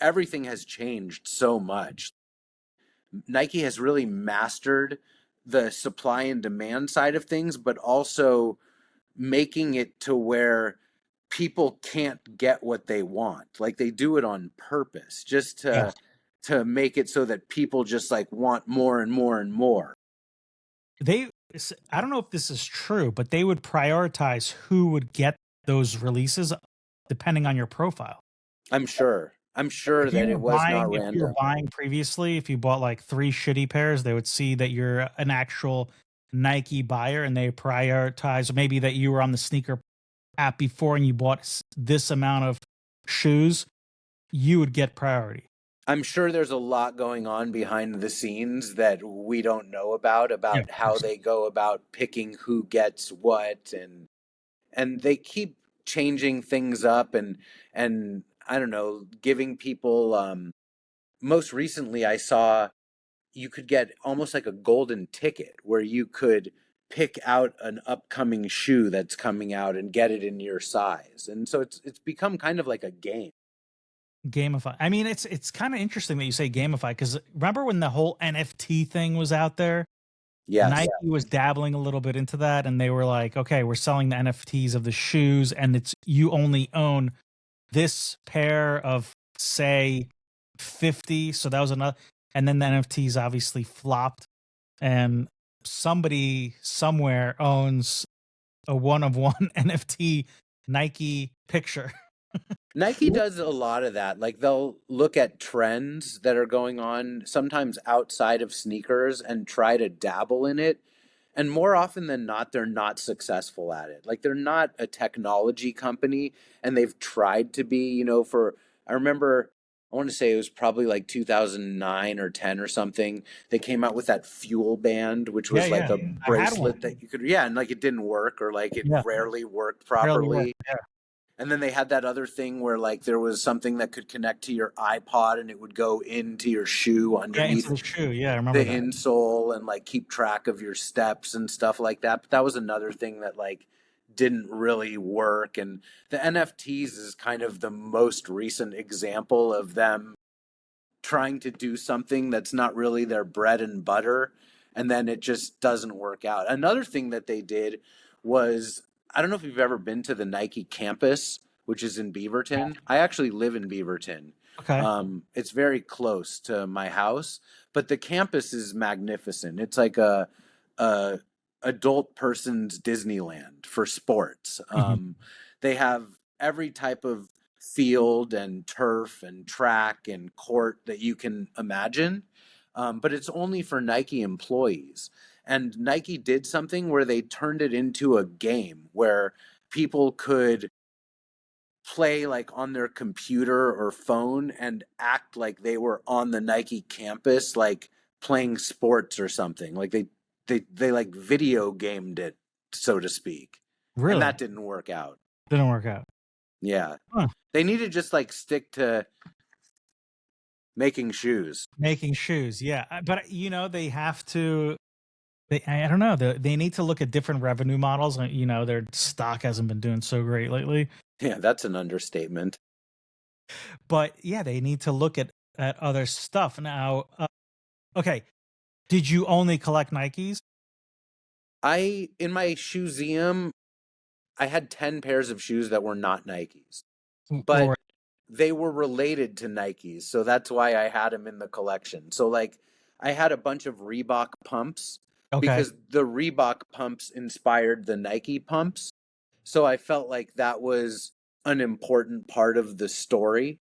Speaker 2: Everything has changed so much. Nike has really mastered the supply and demand side of things, but also making it to where people can't get what they want. Like they do it on purpose just
Speaker 1: Yeah.
Speaker 2: to make it so that people just like want more and more and more.
Speaker 1: They I don't know if this is true, but they would prioritize who would get those releases depending on your profile.
Speaker 2: I'm sure. I'm sure that it was not
Speaker 1: If you were
Speaker 2: random.
Speaker 1: buying previously, if you bought like 3 shitty pairs, they would see that you're an actual Nike buyer and they prioritize, or maybe that you were on the sneaker app before and you bought this amount of shoes, you would get priority.
Speaker 2: I'm sure there's a lot going on behind the scenes that we don't know
Speaker 1: Yeah,
Speaker 2: about how they go about picking who gets what, and they keep changing things up, and I don't know, giving people most recently I saw you could get almost like a golden ticket where you could pick out an upcoming shoe that's coming out and get it in your size. And so it's become kind of like a game.
Speaker 1: gamify. I mean, it's kind of interesting that you say gamify because remember when the whole NFT thing was out there?
Speaker 2: Yes.
Speaker 1: Nike was dabbling a little bit into that, and they were like, "Okay, we're selling the NFTs of the shoes, and it's you only own this pair of say 50." So that was another, and then the NFTs obviously flopped, and somebody somewhere owns a one of one NFT Nike picture.
Speaker 2: Nike does a lot of that. Like they'll look at trends that are going on sometimes outside of sneakers and try to dabble in it. And more often than not, they're not successful at it. Like they're not a technology company and they've tried to be, for, I remember, I want to say it was probably like 2009 or 10 or something. They came out with that Fuel Band, which
Speaker 1: Yeah,
Speaker 2: was like
Speaker 1: yeah,
Speaker 2: a
Speaker 1: I had one.
Speaker 2: bracelet that you could, yeah, and like it didn't work or like it
Speaker 1: Yeah,
Speaker 2: rarely worked
Speaker 1: barely worked.
Speaker 2: properly.
Speaker 1: Yeah,
Speaker 2: And then they had that other thing where like there was something that could connect to your iPod and it would go into your shoe
Speaker 1: yeah, into
Speaker 2: underneath
Speaker 1: the shoe. Yeah, I remember
Speaker 2: the
Speaker 1: that.
Speaker 2: insole and like keep track of your steps and stuff like that. But that was another thing that like didn't really work. And the NFTs is kind of the most recent example of them trying to do something that's not really their bread and butter, and then it just doesn't work out. Another thing that they did was, I don't know if you've ever been to the Nike campus, which is in Beaverton. I actually live in Beaverton.
Speaker 1: Okay.
Speaker 2: It's very close to my house, but the campus is magnificent. It's like a adult person's Disneyland for sports.
Speaker 1: Mhm.
Speaker 2: They have every type of field and turf and track and court that you can imagine. But it's only for Nike employees. And Nike did something where they turned it into a game where people could play like on their computer or phone and act like they were on the Nike campus, like playing sports or something. Like they like video gamed it, so to speak. And
Speaker 1: Really
Speaker 2: that didn't work out.
Speaker 1: didn't work out.
Speaker 2: Yeah.
Speaker 1: Huh.
Speaker 2: They need to just like stick to making shoes.
Speaker 1: Making shoes, yeah, but they have to. I don't know. They need to look at different revenue models. Their stock hasn't been doing so great lately,
Speaker 2: Yeah, that's an understatement.
Speaker 1: but yeah, they need to look at other stuff now. Okay, did you only collect Nikes?
Speaker 2: In my ShoeZeum, I had 10 pairs of shoes that were not Nikes, but
Speaker 1: Or
Speaker 2: they were related to Nikes. So that's why I had them in the collection. So like I had a bunch of Reebok pumps
Speaker 1: okay,
Speaker 2: because the Reebok pumps inspired the Nike pumps. So I felt like that was an important part of the story.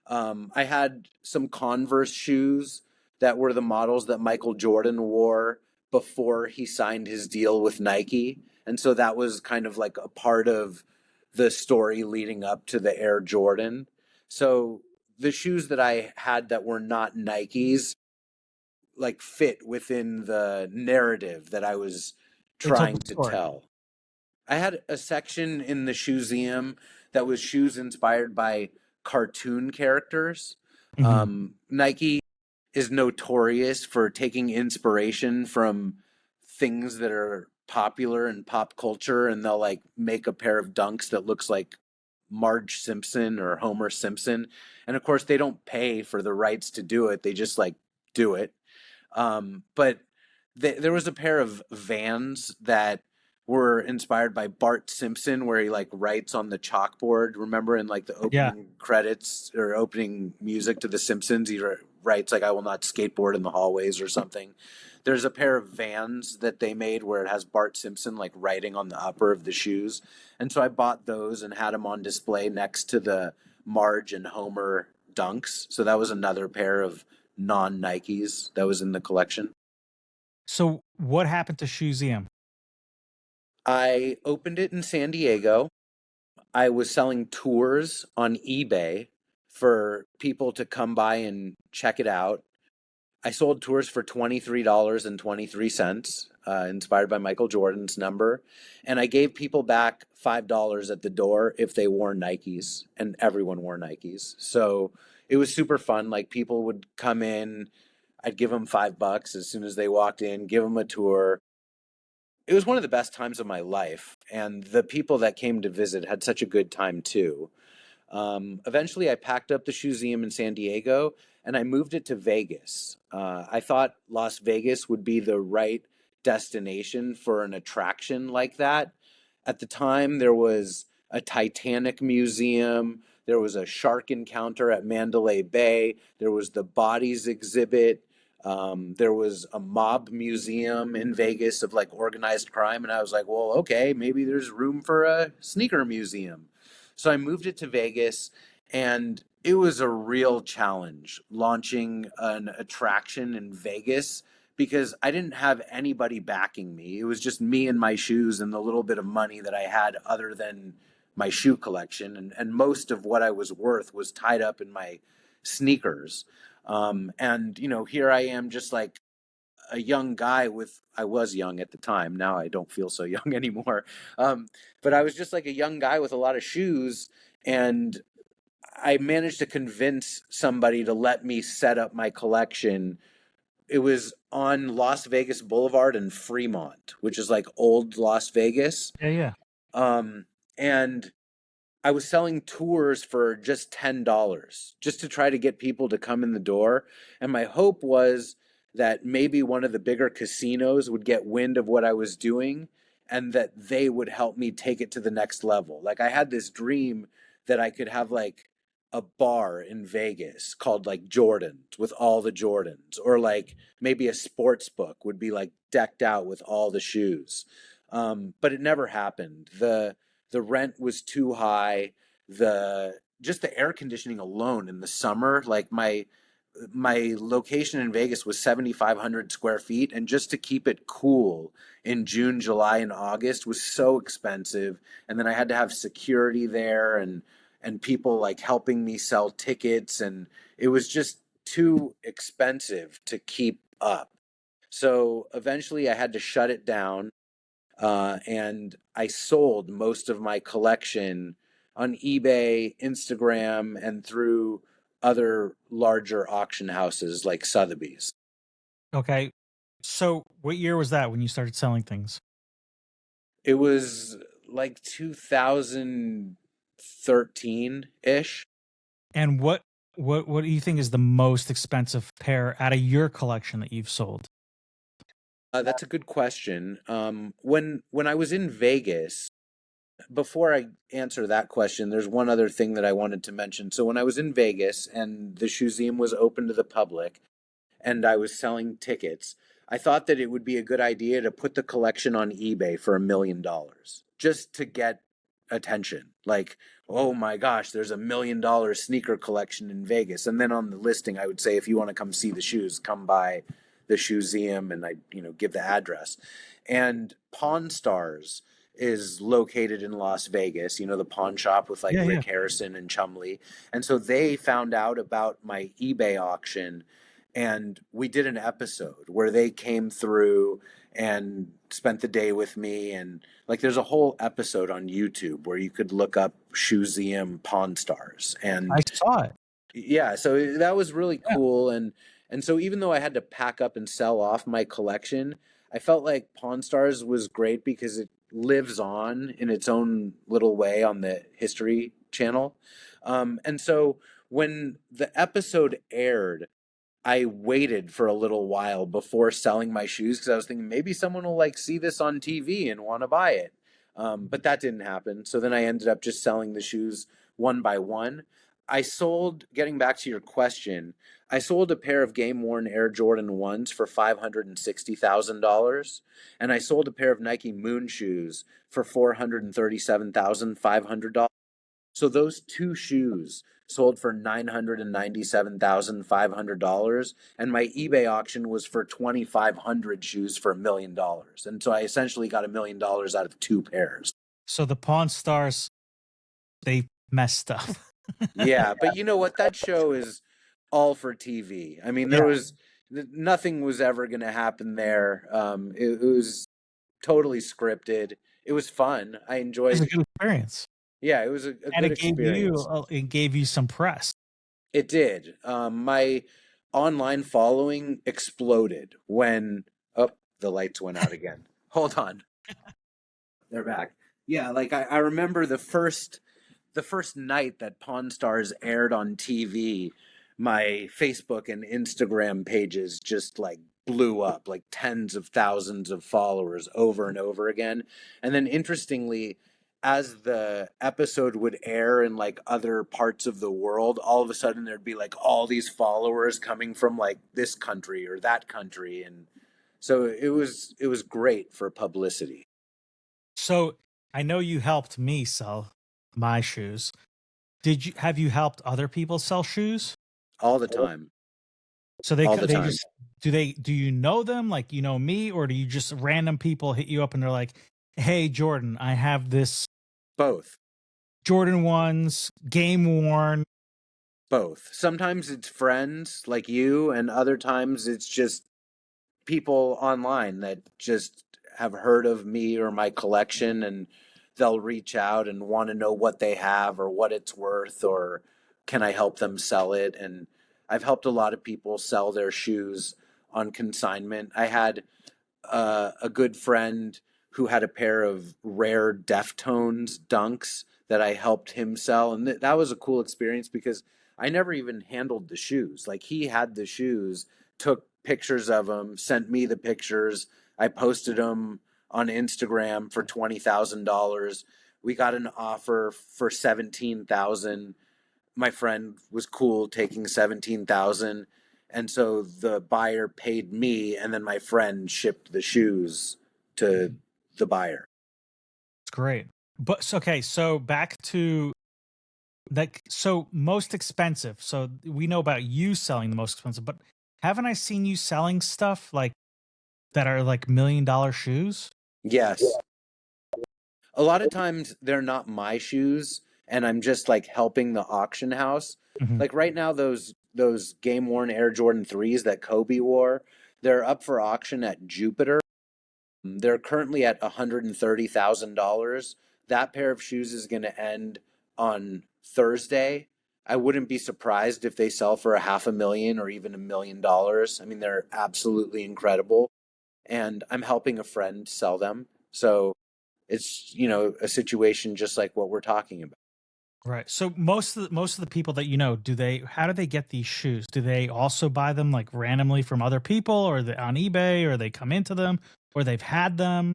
Speaker 2: I had some Converse shoes that were the models that Michael Jordan wore before he signed his deal with Nike. And so that was kind of like a part of the story leading up to the Air Jordan. So the shoes that I had that were not Nikes like fit within the narrative that I was
Speaker 1: they told
Speaker 2: trying
Speaker 1: the
Speaker 2: to
Speaker 1: story.
Speaker 2: tell. I had a section in the Shoe-Zium that was shoes inspired by cartoon characters.
Speaker 1: Mhm.
Speaker 2: Nike is notorious for taking inspiration from things that are popular in pop culture, and they'll like make a pair of dunks that looks like Marge Simpson or Homer Simpson. And of course, they don't pay for the rights to do it; they just like do it. But there was a pair of Vans that were inspired by Bart Simpson, where he like writes on the chalkboard. Remember in like the
Speaker 1: Yeah,
Speaker 2: opening credits or opening music to The Simpsons, he writes like "I will not skateboard in the hallways" or something. There's a pair of Vans that they made where it has Bart Simpson like writing on the upper of the shoes, and so I bought those and had them on display next to the Marge and Homer Dunks. So that was another pair of non Nikes that was in the collection.
Speaker 1: So what happened to ShoeZeum?
Speaker 2: I opened it in San Diego. I was selling tours on eBay for people to come by and check it out. I sold tours for $23.23, inspired by Michael Jordan's number. And I gave people back $5 at the door if they wore Nikes, and everyone wore Nikes. So it was super fun. Like people would come in, I'd give them $5 as soon as they walked in, give them a tour. It was one of the best times of my life. And the people that came to visit had such a good time too. Eventually, I packed up the Shoe-Zium in San Diego and I moved it to Vegas. I thought Las Vegas would be the right destination for an attraction like that. At the time, there was a Titanic museum, there was a shark encounter at Mandalay Bay, there was the Bodies exhibit. There was a mob museum in Vegas of like organized crime. And I was like, well, okay, maybe there's room for a sneaker museum. So I moved it to Vegas, and it was a real challenge launching an attraction in Vegas because I didn't have anybody backing me. It was just me and my shoes and the little bit of money that I had other than my shoe collection. And most of what I was worth was tied up in my sneakers. And, you know, here I am just like a young guy with, I was young at the time. Now I don't feel so young anymore. Um, but I was just like a young guy with a lot of shoes, and I managed to convince somebody to let me set up my collection. It was on Las Vegas Boulevard in Fremont, which is like old Las Vegas.
Speaker 1: Yeah, yeah.
Speaker 2: And I was selling tours for just $10 just to try to get people to come in the door. And my hope was that maybe one of the bigger casinos would get wind of what I was doing and that they would help me take it to the next level. Like I had this dream that I could have like a bar in Vegas called like Jordan's with all the Jordans, or like maybe a sports book would be like decked out with all the shoes. But it never happened. The rent was too high. The just the air conditioning alone in the summer, like my location in Vegas was 7,500 square feet, and just to keep it cool in June, July, and August was so expensive. And then I had to have security there, and people like helping me sell tickets, and it was just too expensive to keep up. So eventually I had to shut it down, and I sold most of my collection on eBay, Instagram, and through other larger auction houses like Sotheby's.
Speaker 1: Okay. So what year was that when you started selling things?
Speaker 2: It was like 2013 ish.
Speaker 1: And what do you think is the most expensive pair out of your collection that you've sold?
Speaker 2: That's a good question. When I was in Vegas, before I answer that question, there's one other thing that I wanted to mention. So when I was in Vegas and the Shoe-Zium was open to the public, and I was selling tickets, I thought that it would be a good idea to put the collection on eBay for $1 million just to get attention. Like, oh my gosh, there's $1 million sneaker collection in Vegas. And then on the listing, I would say, if you want to come see the shoes, come by the Shoe-Zium, and I, give the address. And Pawn Stars is located in Las Vegas, the pawn shop with like
Speaker 1: Yeah, yeah.
Speaker 2: Rick Harrison and Chumley. And so they found out about my eBay auction, and we did an episode where they came through and spent the day with me. And like there's a whole episode on YouTube where you could look up Shoe-Zium Pawn Stars.
Speaker 1: I
Speaker 2: And
Speaker 1: saw it.
Speaker 2: yeah, so that was really
Speaker 1: Yeah.
Speaker 2: cool. And so even though I had to pack up and sell off my collection, I felt like Pawn Stars was great because it lives on in its own little way on the History Channel. And so when the episode aired, I waited for a little while before selling my shoes because I was thinking maybe someone will like see this on TV and want to buy it. But that didn't happen. So then I ended up just selling the shoes one by one. I sold, getting back to your question, I sold a pair of game worn Air Jordan 1s for $560,000. And I sold a pair of Nike Moon shoes for $437,500. So those two shoes sold for $997,500, and my eBay auction was for 2,500 shoes for $1 million. And so I essentially got $1 million out of 2 pairs.
Speaker 1: So the Pawn Stars, they messed up.
Speaker 2: Yeah, but you know what? That show is all for TV. I mean,
Speaker 1: Yeah,
Speaker 2: nothing was ever going to happen there. It was totally scripted. It was fun. I
Speaker 1: it was a
Speaker 2: enjoyed.
Speaker 1: good experience,
Speaker 2: Yeah, it was a
Speaker 1: and
Speaker 2: good experience.
Speaker 1: it gave you some press.
Speaker 2: It did. My online following exploded when, oh, the lights went out again. Hold on. They're back. Yeah, like I remember the first night that Pawn Stars aired on TV, my Facebook and Instagram pages just like blew up, like tens of thousands of followers over and over again. And then interestingly, as the episode would air in like other parts of the world, all of a sudden there'd be like all these followers coming from like this country or that country. And so it was great for publicity.
Speaker 1: So I know you helped me sell my shoes. Have you helped other people sell shoes?
Speaker 2: All the time.
Speaker 1: So
Speaker 2: All the
Speaker 1: they
Speaker 2: time.
Speaker 1: just do you know them like you know me, or do you just random people hit you up and they're like, "Hey Jordan, I have this
Speaker 2: Both.
Speaker 1: Jordan ones, game worn."
Speaker 2: Both. Sometimes it's friends like you, and other times it's just people online that just have heard of me or my collection, and they'll reach out and want to know what they have or what it's worth, or can I help them sell it. And I've helped a lot of people sell their shoes on consignment. I had a good friend who had a pair of rare Deftones dunks that I helped him sell, and that was a cool experience because I never even handled the shoes. Like he had the shoes, took pictures of them, sent me the pictures. I posted them on Instagram for $20,000. We got an offer for 17,000. My friend was cool taking 17,000, and so the buyer paid me, and then my friend shipped the shoes to the buyer.
Speaker 1: It's great. But okay, so back to like, so most expensive. So we know about you selling the most expensive, but haven't I seen you selling stuff like that are like $1 million shoes?
Speaker 2: Yes. A lot of times they're not my shoes, and I'm just like helping the auction house.
Speaker 1: Mhm.
Speaker 2: Like right now, those game worn Air Jordan 3s that Kobe wore, they're up for auction at Jupiter. They're currently at $130,000. That pair of shoes is going to end on Thursday. I wouldn't be surprised if they sell for a half a million or even $1 million. I mean, they're absolutely incredible. And I'm helping a friend sell them. So it's, a situation just like what we're talking about.
Speaker 1: Right. So most of the people that you know, how do they get these shoes? Do they also buy them like randomly from other people, or they on eBay, or they come into them, or they've had them?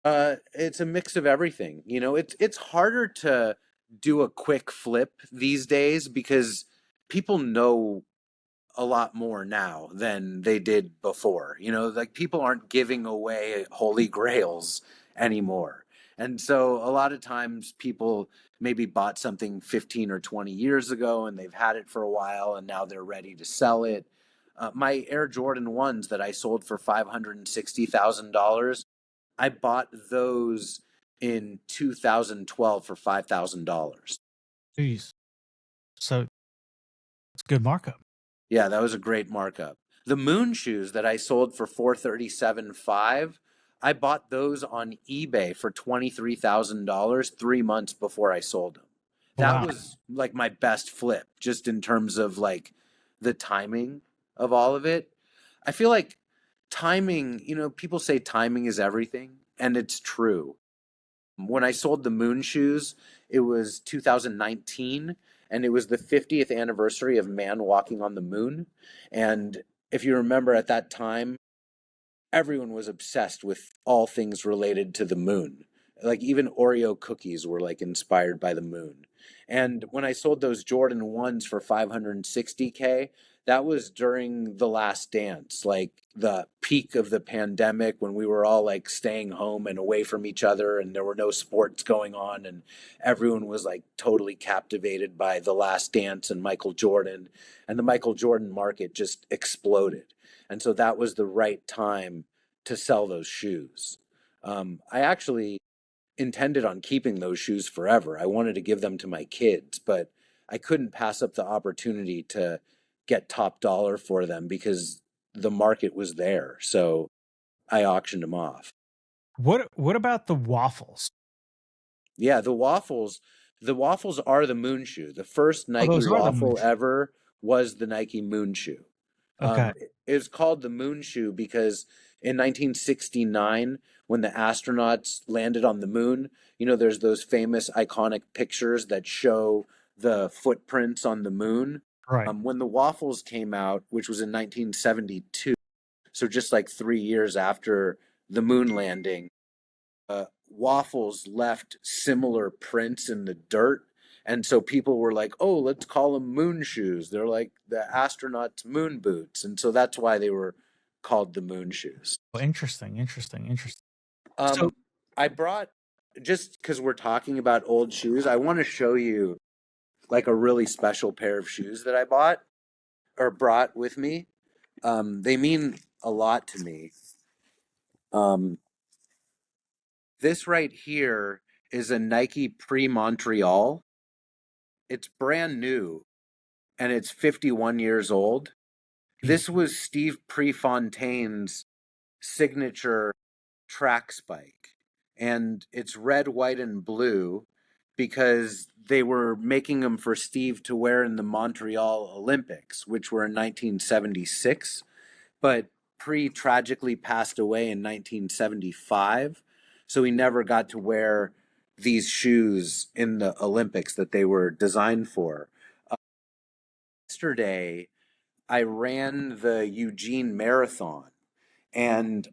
Speaker 2: It's a mix of everything. It's harder to do a quick flip these days because people know a lot more now than they did before. Like people aren't giving away holy grails anymore. And so a lot of times people maybe bought something 15 or 20 years ago and they've had it for a while and now they're ready to sell it. My Air Jordan 1s that I sold for $560,000, I bought those in 2012 for $5,000.
Speaker 1: Jeez. So it's a good markup.
Speaker 2: Yeah, that was a great markup. The moon shoes that I sold for 437.5, I bought those on eBay for $23,000 3 months before I sold them. That
Speaker 1: Wow.
Speaker 2: was like my best flip, just in terms of like the timing of all of it. I feel like timing, people say timing is everything, and it's true. When I sold the moon shoes, it was 2019, and it was the 50th anniversary of man walking on the moon. And if you remember at that time, everyone was obsessed with all things related to the moon. Like even Oreo cookies were like inspired by the moon. And when I sold those Jordan 1s for 560K, that was during The Last Dance, like the peak of the pandemic when we were all like staying home and away from each other and there were no sports going on and everyone was like totally captivated by The Last Dance and Michael Jordan, and the Michael Jordan market just exploded. And so that was the right time to sell those shoes. I actually intended on keeping those shoes forever. I wanted to give them to my kids, but I couldn't pass up the opportunity to get top dollar for them because the market was there. So I auctioned them off.
Speaker 1: What about the waffles?
Speaker 2: Yeah, the waffles are the moon shoe. The first
Speaker 1: Oh,
Speaker 2: Nike
Speaker 1: those are the
Speaker 2: waffle
Speaker 1: moons.
Speaker 2: ever was the Nike moon shoe.
Speaker 1: Okay.
Speaker 2: It was called the moon shoe because in 1969, when the astronauts landed on the moon, you know, there's those famous iconic pictures that show the footprints on the moon.
Speaker 1: Right.
Speaker 2: When the waffles came out, which was in 1972, so just like 3 years after the moon landing, waffles left similar prints in the dirt. And so people were like, oh, let's call them moon shoes. They're like the astronauts' moon boots. And so that's why they were called the moon shoes.
Speaker 1: Oh, interesting, interesting, interesting. So
Speaker 2: Um, I brought, just because we're talking about old shoes, I want to show you like a really special pair of shoes that I bought or brought with me. They mean a lot to me. Um, this right here is a Nike Pre Montreal. It's brand new and it's 51 years old.
Speaker 1: geez,
Speaker 2: This was Steve Prefontaine's signature track spike. And it's red, white, and blue because they were making them for Steve to wear in the Montreal Olympics, which were in 1976. But Pre tragically passed away in 1975. So he never got to wear these shoes in the Olympics that they were designed for. Yesterday, I ran the Eugene Marathon and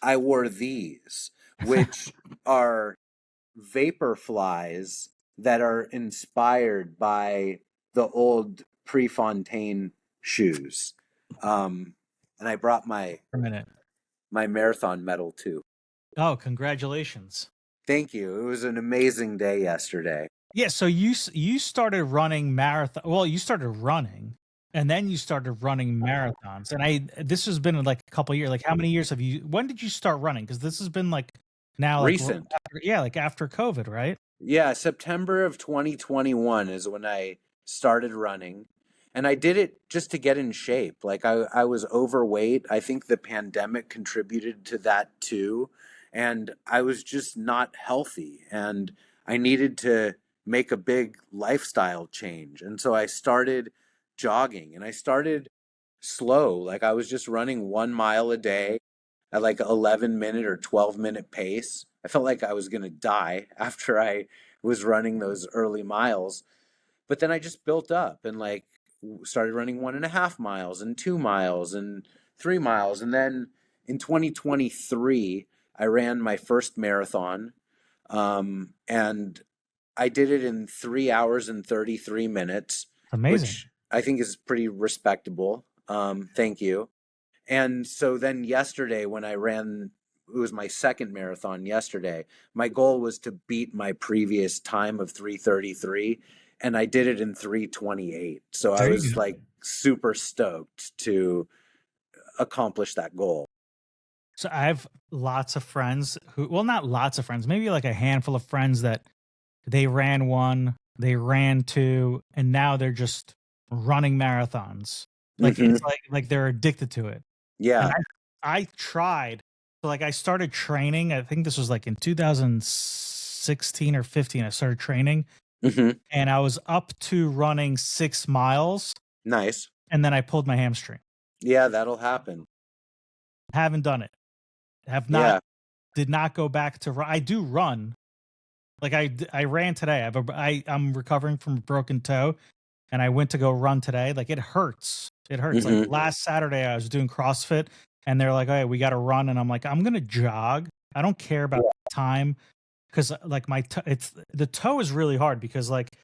Speaker 2: I wore these, which are vapor flies that are inspired by the old Prefontaine shoes. And I brought
Speaker 1: for a minute.
Speaker 2: my marathon medal too.
Speaker 1: Oh, congratulations.
Speaker 2: Thank you. It was an amazing day yesterday.
Speaker 1: Yeah, so you started running marathon. Well, you started running, and then you started running marathons. And this has been like a couple years. Like, how many years have you? When did you start running? Because this has been like now, like
Speaker 2: Recent.
Speaker 1: after, yeah, like after COVID, right?
Speaker 2: Yeah, September of 2021 is when I started running. And I did it just to get in shape. Like I was overweight. I think the pandemic contributed to that too. And I was just not healthy. And I needed to make a big lifestyle change. And so I started jogging and I started slow. Like I was just running 1 mile a day at like 11-minute or 12-minute pace. I felt like I was going to die after I was running those early miles. But then I just built up and like started running 1.5 miles and 2 miles and 3 miles. And then in 2023, I ran my first marathon. And I did it in 3 hours and 33 minutes,
Speaker 1: Amazing.
Speaker 2: which I think is pretty respectable. Thank you. And so then yesterday, when I ran, it was my second marathon yesterday. My goal was to beat my previous time of 3:33, and I did it in 3:28. So I
Speaker 1: There you
Speaker 2: was
Speaker 1: go.
Speaker 2: like super stoked to accomplish that goal.
Speaker 1: So I have lots of friends who, well, not lots of friends, maybe like a handful of friends that they ran one, they ran two, and now they're just running marathons. Like
Speaker 2: Hmm.
Speaker 1: it's like they're addicted to it. And
Speaker 2: Yeah.
Speaker 1: I tried. So like I started training. I think this was like in 2016 or 15. I started training,
Speaker 2: Hmm.
Speaker 1: and I was up to running 6 miles,
Speaker 2: Nice.
Speaker 1: and then I pulled my hamstring.
Speaker 2: Yeah, that'll happen.
Speaker 1: Haven't done it. Have not.
Speaker 2: Yeah.
Speaker 1: Did not go back to run. I do run. Like I ran today. I'm recovering from a broken toe, and I went to go run today. Like it hurts. It hurts. Like
Speaker 2: Hmm.
Speaker 1: last Saturday, I was doing CrossFit, and they're like, "Hey, we got to run," and I'm like, "I'm gonna jog. I don't care about time because like it's the toe is really hard because like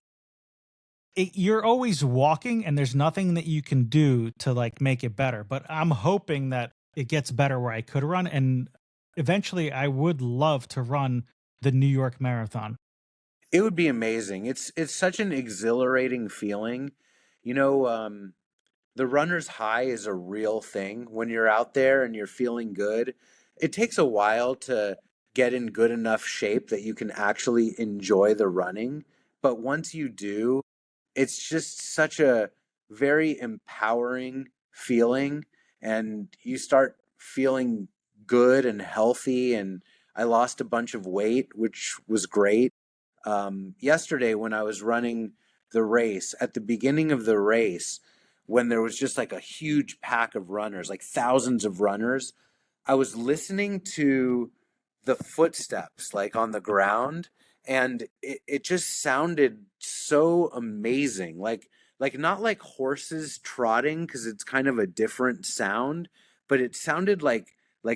Speaker 1: you're always walking and there's nothing that you can do to like make it better. But I'm hoping that it gets better where I could run. And eventually I would love to run the New York Marathon.
Speaker 2: It would be amazing. It's such an exhilarating feeling. You know, the runner's high is a real thing when you're out there and you're feeling good. It takes a while to get in good enough shape that you can actually enjoy the running. But once you do, it's just such a very empowering feeling. And you start feeling good and healthy. And I lost a bunch of weight, which was great. Yesterday, when I was running the race, at the beginning of the race, when there was just like a huge pack of runners, like thousands of runners, I was listening to the footsteps like on the ground, and it just sounded so amazing. Like not like horses trotting, because it's kind of a different sound, but it sounded like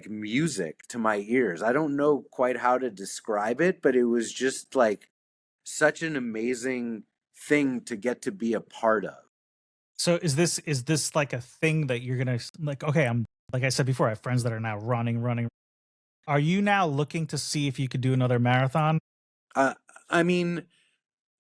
Speaker 2: music to my ears. I don't know quite how to describe it, but it was just like such an amazing thing to get to be a part of.
Speaker 1: So is this like a thing that you're gonna like? Okay, I'm like I said before, I have friends that are now running. Are you now looking to see if you could do another marathon?
Speaker 2: Uh, I mean,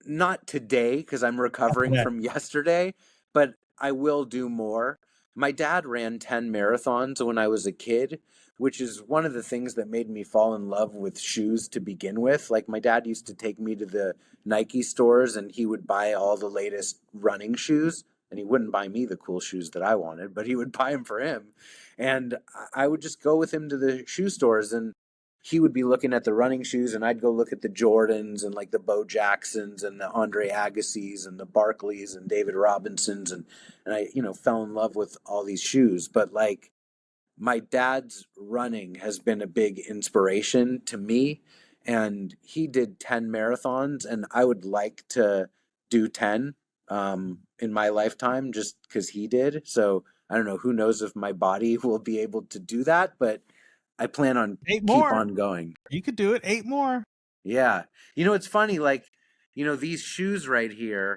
Speaker 2: not today because I'm recovering
Speaker 1: Okay.
Speaker 2: from yesterday, but I will do more. My dad ran 10 marathons when I was a kid, which is one of the things that made me fall in love with shoes to begin with. Like, my dad used to take me to the Nike stores and he would buy all the latest running shoes. And he wouldn't buy me the cool shoes that I wanted, but he would buy them for him. And I would just go with him to the shoe stores, and he would be looking at the running shoes and I'd go look at the Jordans and like the Bo Jacksons and the Andre Agassi's and the Barkleys and David Robinsons, and I, fell in love with all these shoes. But like, my dad's running has been a big inspiration to me, and he did 10 marathons, and I would like to do 10 in my lifetime just because he did. So I don't know, who knows if my body will be able to do that, but I plan on
Speaker 1: Eight
Speaker 2: keep
Speaker 1: more.
Speaker 2: on going.
Speaker 1: You could do it. Eight more.
Speaker 2: Yeah. It's funny, like, these shoes right here,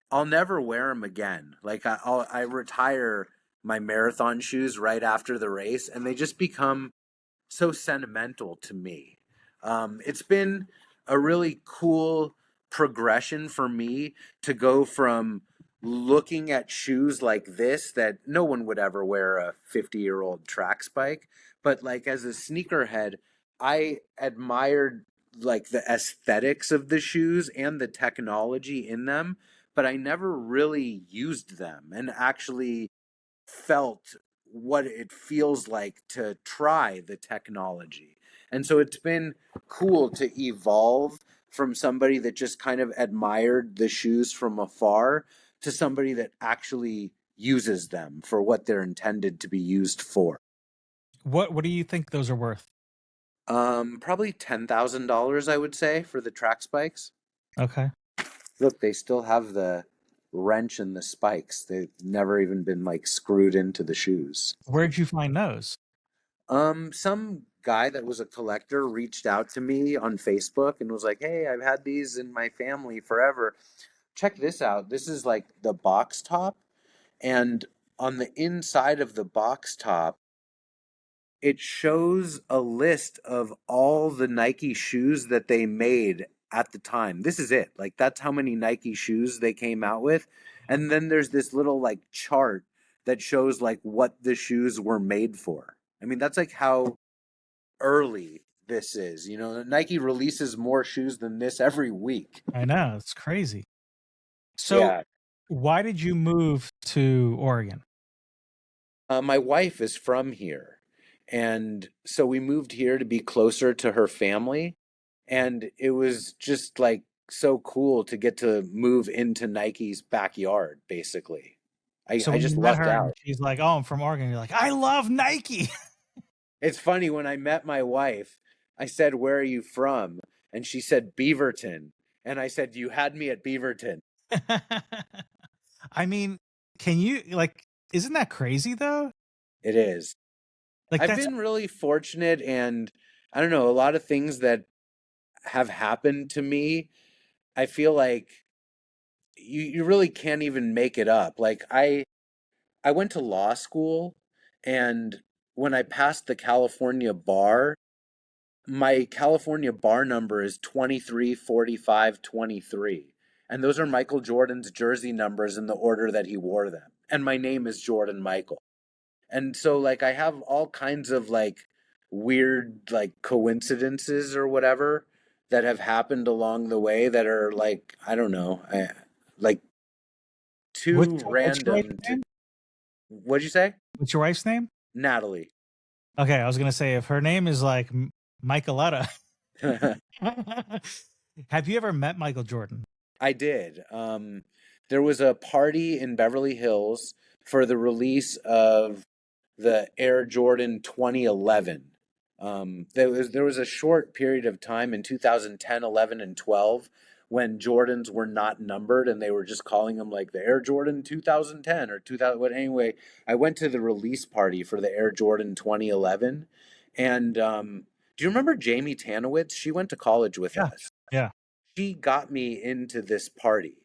Speaker 2: I'll never wear them again. Like, I retire my marathon shoes right after the race, and they just become so sentimental to me. It's been a really cool progression for me to go from looking at shoes like this that no one would ever wear a 50-year-old track spike, but like as a sneakerhead, I admired like the aesthetics of the shoes and the technology in them, but I never really used them and actually felt what it feels like to try the technology. And so it's been cool to evolve from somebody that just kind of admired the shoes from afar to somebody that actually uses them for what they're intended to be used for.
Speaker 1: What do you think those are worth?
Speaker 2: Probably $10,000, I would say, for the track spikes.
Speaker 1: Okay.
Speaker 2: Look, they still have the wrench and the spikes. They've never even been like screwed into the shoes.
Speaker 1: Where'd you find those?
Speaker 2: Some guy that was a collector reached out to me on Facebook and was like, "Hey, I've had these in my family forever. Check this out. This is like the box top, and on the inside of the box top, it shows a list of all the Nike shoes that they made at the time. This is it. Like, that's how many Nike shoes they came out with. And then there's this little like chart that shows like what the shoes were made for. I mean, that's like how early this is. Nike releases more shoes than this every week.
Speaker 1: I know, it's crazy. So,
Speaker 2: Yeah.
Speaker 1: why did you move to Oregon?
Speaker 2: My wife is from here. And so we moved here to be closer to her family. And it was just like so cool to get to move into Nike's backyard, basically. I,
Speaker 1: So
Speaker 2: I
Speaker 1: when you
Speaker 2: just
Speaker 1: met
Speaker 2: lucked
Speaker 1: her and
Speaker 2: out.
Speaker 1: she's like, "Oh, I'm from Oregon," you're like, "I love Nike."
Speaker 2: It's funny, when I met my wife, I said, "Where are you from?" And she said, "Beaverton." And I said, "You had me at Beaverton."
Speaker 1: I mean, can you like? Isn't that crazy though?
Speaker 2: It is.
Speaker 1: Like
Speaker 2: I've
Speaker 1: that's
Speaker 2: been really fortunate, and I don't know, a lot of things that have happened to me, I feel like, you really can't even make it up. Like I went to law school, and when I passed the California bar, my California bar number is 234523. And those are Michael Jordan's jersey numbers in the order that he wore them. And my name is Jordan Michael. And so like I have all kinds of like weird like coincidences or whatever that have happened along the way that are like I don't know, like too
Speaker 1: What's your wife's
Speaker 2: random to.
Speaker 1: name?
Speaker 2: What'd you say?
Speaker 1: What's your wife's name?
Speaker 2: Natalie.
Speaker 1: Okay, I was gonna say if her name is like Michaeletta. Have you ever met Michael Jordan?
Speaker 2: I did. There was a party in Beverly Hills for the release of the Air Jordan 2011. There was a short period of time in 2010, 11, and 12 when Jordans were not numbered and they were just calling them like the Air Jordan 2010 or 2000. But anyway, I went to the release party for the Air Jordan 2011. And do you remember Jamie Tanowitz? She went to college with
Speaker 1: Yeah.
Speaker 2: us.
Speaker 1: Yeah.
Speaker 2: She got me into this party.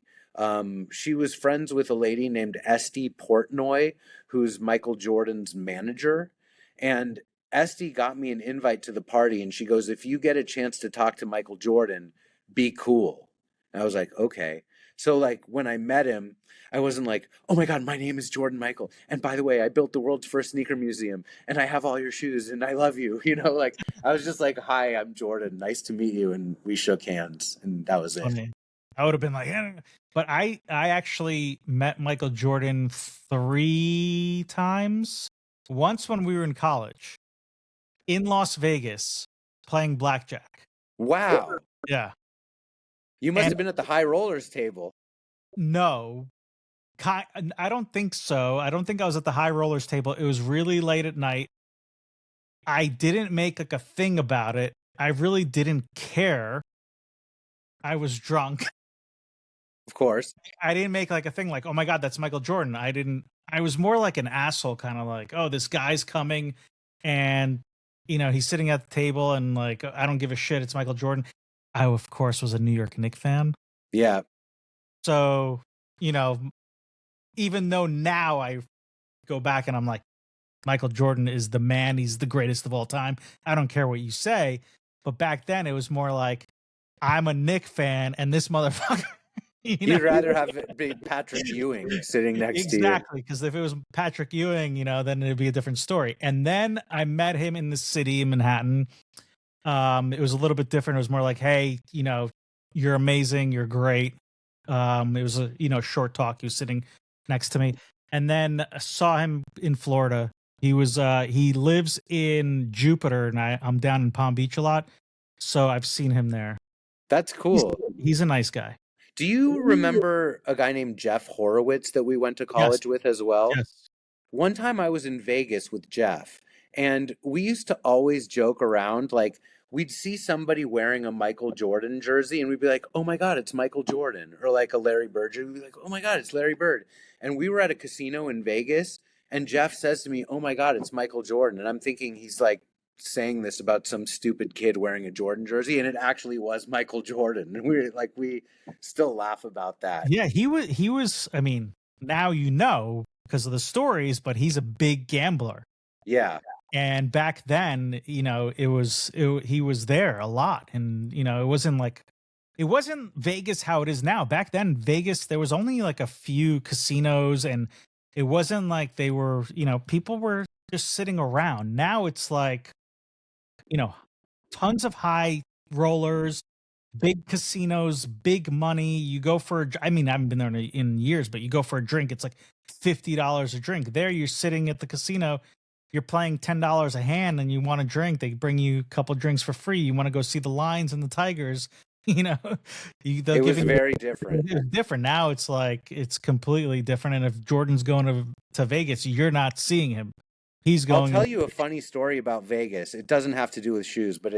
Speaker 2: She was friends with a lady named Esty Portnoy, who's Michael Jordan's manager. And Esty got me an invite to the party, and she goes, if you get a chance to talk to Michael Jordan, be cool. And I was like, okay. So like when I met him, I wasn't like, oh my God, my name is Jordan Michael. And by the way, I built the world's first sneaker museum and I have all your shoes and I love you. You know, like I was just like, hi, I'm Jordan. Nice to meet you. And we shook hands and that was it.
Speaker 1: Funny. I would have been like, but I actually met Michael Jordan 3 times. Once when we were in college in Las Vegas playing blackjack.
Speaker 2: Wow.
Speaker 1: Yeah.
Speaker 2: You must have been at the high rollers table.
Speaker 1: No, I don't think so. I don't think I was at the high rollers table. It was really late at night. I didn't make like a thing about it. I really didn't care. I was drunk.
Speaker 2: Of course.
Speaker 1: I didn't make like a thing like, oh my God, that's Michael Jordan. I was more like an asshole, kind of like, oh, this guy's coming and, you know, he's sitting at the table and like, I don't give a shit. It's Michael Jordan. I, of course, was a New York Knicks fan.
Speaker 2: Yeah.
Speaker 1: So, you know, even though now I go back and I'm like, Michael Jordan is the man. He's the greatest of all time. I don't care what you say. But back then it was more like, I'm a Knicks fan and this motherfucker.
Speaker 2: You'd rather have it be Patrick Ewing sitting next to you.
Speaker 1: Exactly, because if it was Patrick Ewing, you know, then it'd be a different story. And then I met him in the city in Manhattan. It was a little bit different. It was more like, hey, you know, you're amazing, you're great. It was a, you know, short talk. He was sitting next to me. And then I saw him in Florida. He lives in Jupiter, and I'm down in Palm Beach a lot. So I've seen him there.
Speaker 2: That's cool.
Speaker 1: He's a nice guy.
Speaker 2: Do you remember a guy named Jeff Horowitz that we went to college with as well?
Speaker 1: Yes.
Speaker 2: One time I was in Vegas with Jeff, and we used to always joke around, like we'd see somebody wearing a Michael Jordan jersey and we'd be like, oh my God, it's Michael Jordan. Or like a Larry Bird jersey, we'd be like, oh my God, it's Larry Bird. And we were at a casino in Vegas, and Jeff says to me, oh my God, it's Michael Jordan. And I'm thinking he's like saying this about some stupid kid wearing a Jordan jersey, and it actually was Michael Jordan. And we still laugh about that.
Speaker 1: Yeah, he was, I mean, now you know because of the stories, but he's a big gambler.
Speaker 2: Yeah.
Speaker 1: And back then, you know, he was there a lot. And, you know, it wasn't Vegas how it is now. Back then, Vegas, there was only like a few casinos, and it wasn't like they were, you know, people were just sitting around. Now it's like, you know, tons of high rollers, big casinos, big money. You go for, I mean, I haven't been there in years, but you go for a drink, it's like $50 a drink. There, you're sitting at the casino, you're playing $10 a hand, and you want a drink. They bring you a couple drinks for free. You want to go see the Lions and the Tigers. You know,
Speaker 2: it was very different.
Speaker 1: It was different. Now it's like it's completely different. And if Jordan's going to Vegas, you're not seeing him. He's going.
Speaker 2: I'll tell you a funny story about Vegas. It doesn't have to do with shoes, but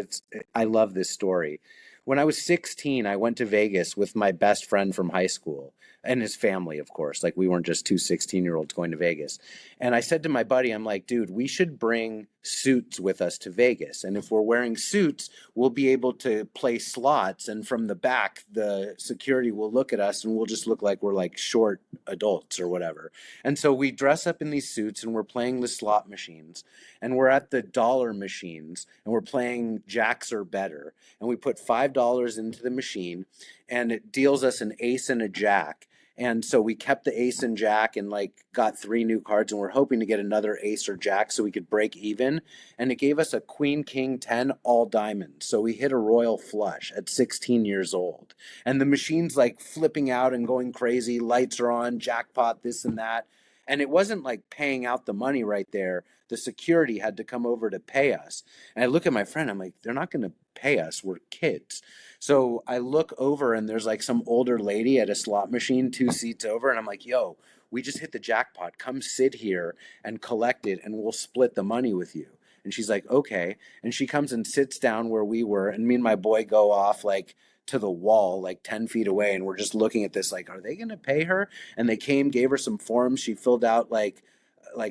Speaker 2: I love this story. When I was 16, I went to Vegas with my best friend from high school and his family, of course. Like we weren't just two 16-year-olds going to Vegas. And I said to my buddy, I'm like, dude, we should bring suits with us to Vegas. And if we're wearing suits, we'll be able to play slots. And from the back, the security will look at us and we'll just look like we're like short adults or whatever. And so we dress up in these suits and we're playing the slot machines and we're at the dollar machines and we're playing jacks or better. And we put $5 into the machine and it deals us an ace and a jack. And so we kept the ace and jack and like got 3 new cards and we're hoping to get another ace or jack so we could break even. And it gave us a queen, king, 10, all diamonds. So we hit a royal flush at 16 years old. And the machine's like flipping out and going crazy. Lights are on, jackpot, this and that. And it wasn't like paying out the money right there. The security had to come over to pay us. And I look at my friend, I'm like, they're not going to pay us. We're kids. So I look over and there's like some older lady at a slot machine 2 seats over. And I'm like, yo, we just hit the jackpot. Come sit here and collect it and we'll split the money with you. And she's like, okay. And she comes and sits down where we were. And me and my boy go off like to the wall, like 10 feet away. And we're just looking at this, like, are they going to pay her? And they came, gave her some forms. She filled out like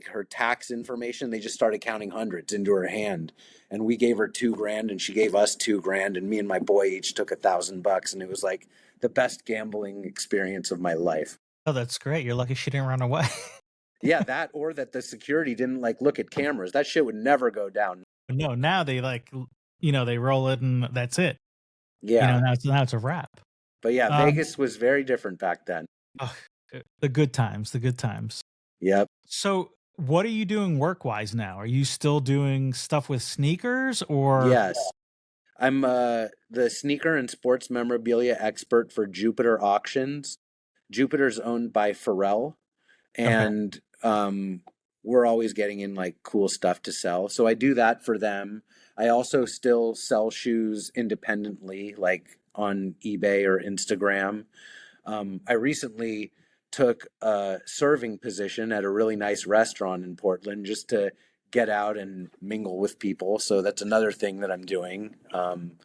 Speaker 2: her tax information. They just started counting hundreds into her hand. And we gave her $2,000 and she gave us $2,000. And me and my boy each took $1,000. And it was like the best gambling experience of my life.
Speaker 1: Oh, that's great. You're lucky she didn't run away.
Speaker 2: Yeah, that or that the security didn't like look at cameras. That shit would never go down.
Speaker 1: No, now they like, they roll it and that's it.
Speaker 2: Yeah.
Speaker 1: Now it's a wrap.
Speaker 2: But yeah, Vegas was very different back then.
Speaker 1: Oh, the good times, the good times.
Speaker 2: Yep.
Speaker 1: So what are you doing work-wise now? Are you still doing stuff with sneakers or?
Speaker 2: Yes. I'm the sneaker and sports memorabilia expert for Jupiter Auctions. Jupiter's owned by Pharrell, and we're always getting in like cool stuff to sell. So I do that for them. I also still sell shoes independently, like on eBay or Instagram. I recently took a serving position at a really nice restaurant in Portland just to get out and mingle with people. So that's another thing that I'm doing. I'm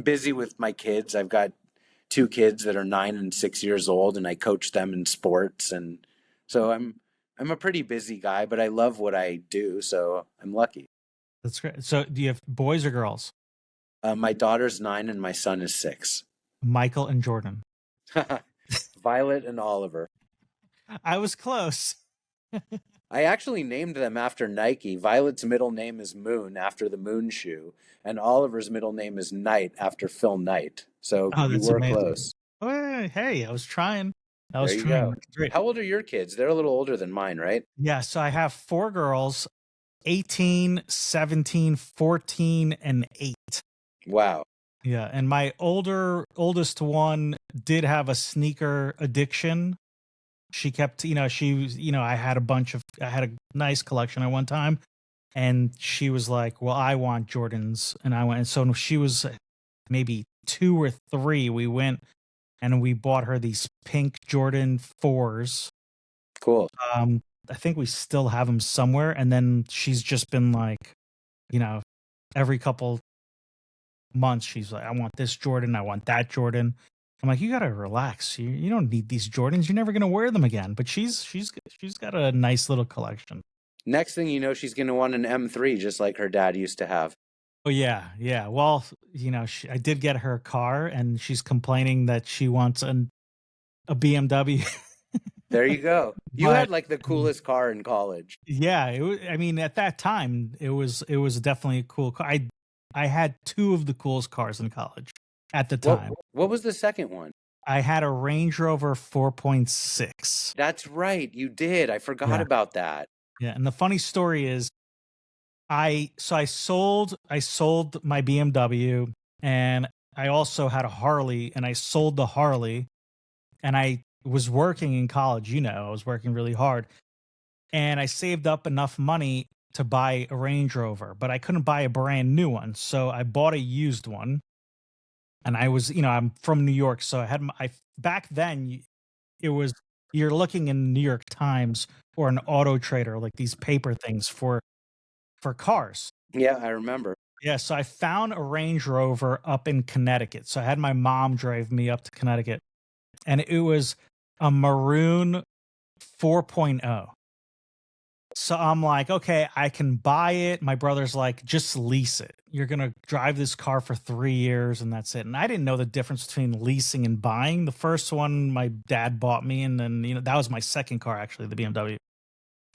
Speaker 2: busy with my kids. I've got 2 kids that are 9 and 6 years old, and I coach them in sports. And so I'm a pretty busy guy, but I love what I do. So I'm lucky.
Speaker 1: That's great. So do you have boys or girls?
Speaker 2: My daughter's 9 and my son is 6.
Speaker 1: Michael and Jordan.
Speaker 2: Violet and Oliver.
Speaker 1: I was close.
Speaker 2: I actually named them after Nike. Violet's middle name is Moon, after the Moon shoe, and Oliver's middle name is Knight, after Phil Knight. So you were
Speaker 1: amazing.
Speaker 2: close.
Speaker 1: Oh, hey, I was trying.
Speaker 2: There you go. How old are your kids? They're a little older than mine, right?
Speaker 1: Yeah, so I have 4 girls, 18, 17, 14, and 8.
Speaker 2: Wow.
Speaker 1: Yeah, and my oldest one did have a sneaker addiction. She kept, I had a nice collection at one time, and she was like, well, I want Jordans. And I went, and so she was maybe 2 or 3. We went and we bought her these pink Jordan 4s.
Speaker 2: Cool.
Speaker 1: I think we still have them somewhere. And then she's just been like, every couple months, she's like, I want this Jordan. I want that Jordan. I'm like, you got to relax. You don't need these Jordans. You're never going to wear them again. But she's got a nice little collection.
Speaker 2: Next thing you know, she's going to want an M3 just like her dad used to have.
Speaker 1: Oh, yeah. Yeah. Well, I did get her a car and she's complaining that she wants a BMW.
Speaker 2: There you go. You had like the coolest car in college.
Speaker 1: Yeah. At that time, it was definitely a cool car. I had 2 of the coolest cars in college at the time.
Speaker 2: What was the second one?
Speaker 1: I had a Range Rover 4.6.
Speaker 2: That's right. You did. I forgot about that.
Speaker 1: Yeah. And the funny story is I sold my BMW, and I also had a Harley, and I sold the Harley, and I was working in college, I was working really hard, and I saved up enough money to buy a Range Rover, but I couldn't buy a brand new one. So I bought a used one. And I was, I'm from New York, so I had back then it was, you're looking in New York Times or an Auto Trader, like these paper things for cars.
Speaker 2: Yeah, I remember.
Speaker 1: Yeah, so I found a Range Rover up in Connecticut. So I had my mom drive me up to Connecticut, and it was a maroon 4.0. So I'm like, okay, I can buy it. My brother's like, just lease it. You're going to drive this car for 3 years and that's it. And I didn't know the difference between leasing and buying. The first one my dad bought me, and then, that was my second car, actually, the BMW.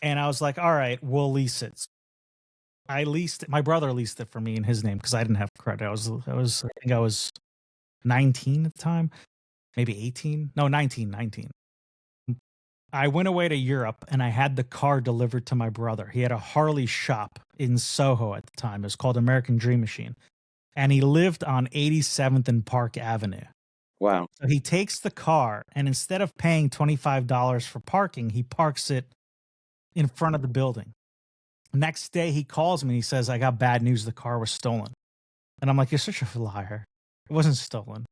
Speaker 1: And I was like, all right, we'll lease it. I leased it. My brother leased it for me in his name because I didn't have credit. I think I was 19 at the time, maybe 18. No, 19. I went away to Europe and I had the car delivered to my brother. He had a Harley shop in Soho at the time. It was called American Dream Machine. And he lived on 87th and Park Avenue.
Speaker 2: Wow.
Speaker 1: So he takes the car, and instead of paying $25 for parking, he parks it in front of the building. Next day, he calls me and he says, I got bad news. The car was stolen. And I'm like, you're such a liar. It wasn't stolen.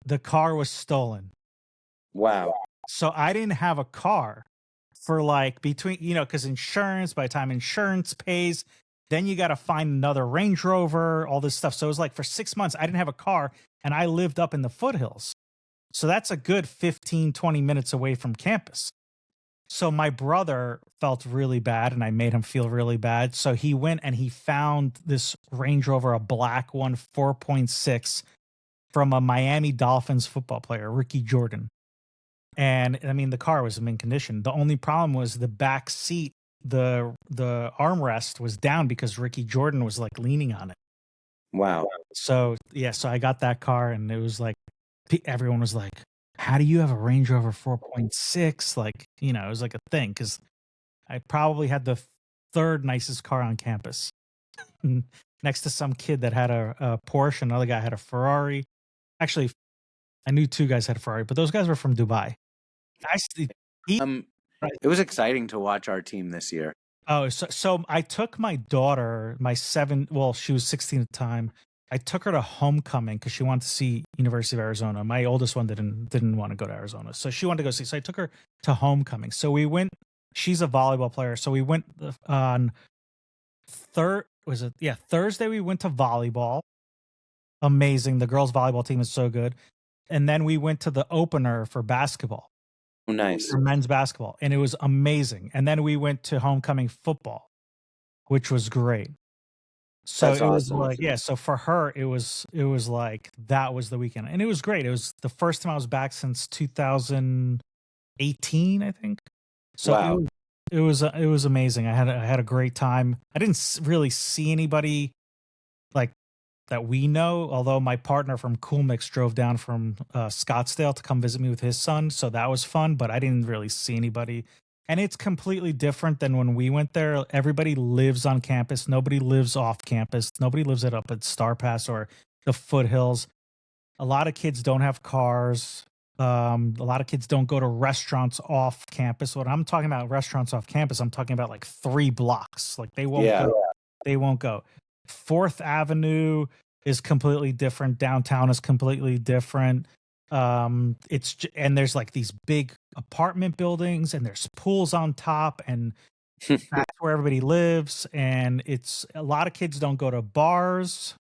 Speaker 1: The car was stolen.
Speaker 2: Wow.
Speaker 1: So I didn't have a car for like between, because insurance, by the time insurance pays, then you got to find another Range Rover, all this stuff. So it was like for 6 months, I didn't have a car, and I lived up in the foothills. So that's a good 15, 20 minutes away from campus. So my brother felt really bad, and I made him feel really bad. So he went and he found this Range Rover, a black one, 4.6, from a Miami Dolphins football player, Ricky Jordan. And I mean, the car was in mint condition. The only problem was the back seat, the armrest was down because Ricky Jordan was like leaning on it.
Speaker 2: Wow.
Speaker 1: So yeah, so I got that car, and it was like, everyone was like, how do you have a Range Rover 4.6? Like, it was like a thing, because I probably had the third nicest car on campus, next to some kid that had a Porsche. Another guy had a Ferrari. Actually, I knew two guys had a Ferrari, but those guys were from Dubai.
Speaker 2: It was exciting to watch our team this year.
Speaker 1: Oh, so I took my daughter, she was 16 at the time. I took her to homecoming because she wanted to see University of Arizona. My oldest one didn't want to go to Arizona, so she wanted to go see. So I took her to homecoming. So we went. She's a volleyball player, so we went on Thursday. We went to volleyball. Amazing. The girls' volleyball team is so good. And then we went to the opener for basketball.
Speaker 2: Oh, nice.
Speaker 1: For men's basketball, and it was amazing. And then we went to homecoming football, which was great. So
Speaker 2: That's
Speaker 1: it was
Speaker 2: awesome.
Speaker 1: like, yeah. So for her, it was like that was the weekend, and it was great. It was the first time I was back since 2018, I think. So
Speaker 2: Wow.
Speaker 1: it was amazing. I had a great time. I didn't really see anybody like that we know, although my partner from Cool Mix drove down from Scottsdale to come visit me with his son, so that was fun, but I didn't really see anybody. And it's completely different than when we went there. Everybody lives on campus. Nobody lives off campus. Nobody lives up at Star Pass or the foothills. A lot of kids don't have cars. A lot of kids don't go to restaurants off campus. When I'm talking about restaurants off campus, I'm talking about like 3 blocks. Like they won't go. 4th Avenue is completely different. Downtown is completely different. And there's like these big apartment buildings, and there's pools on top, and that's where everybody lives. And it's a lot of kids don't go to bars.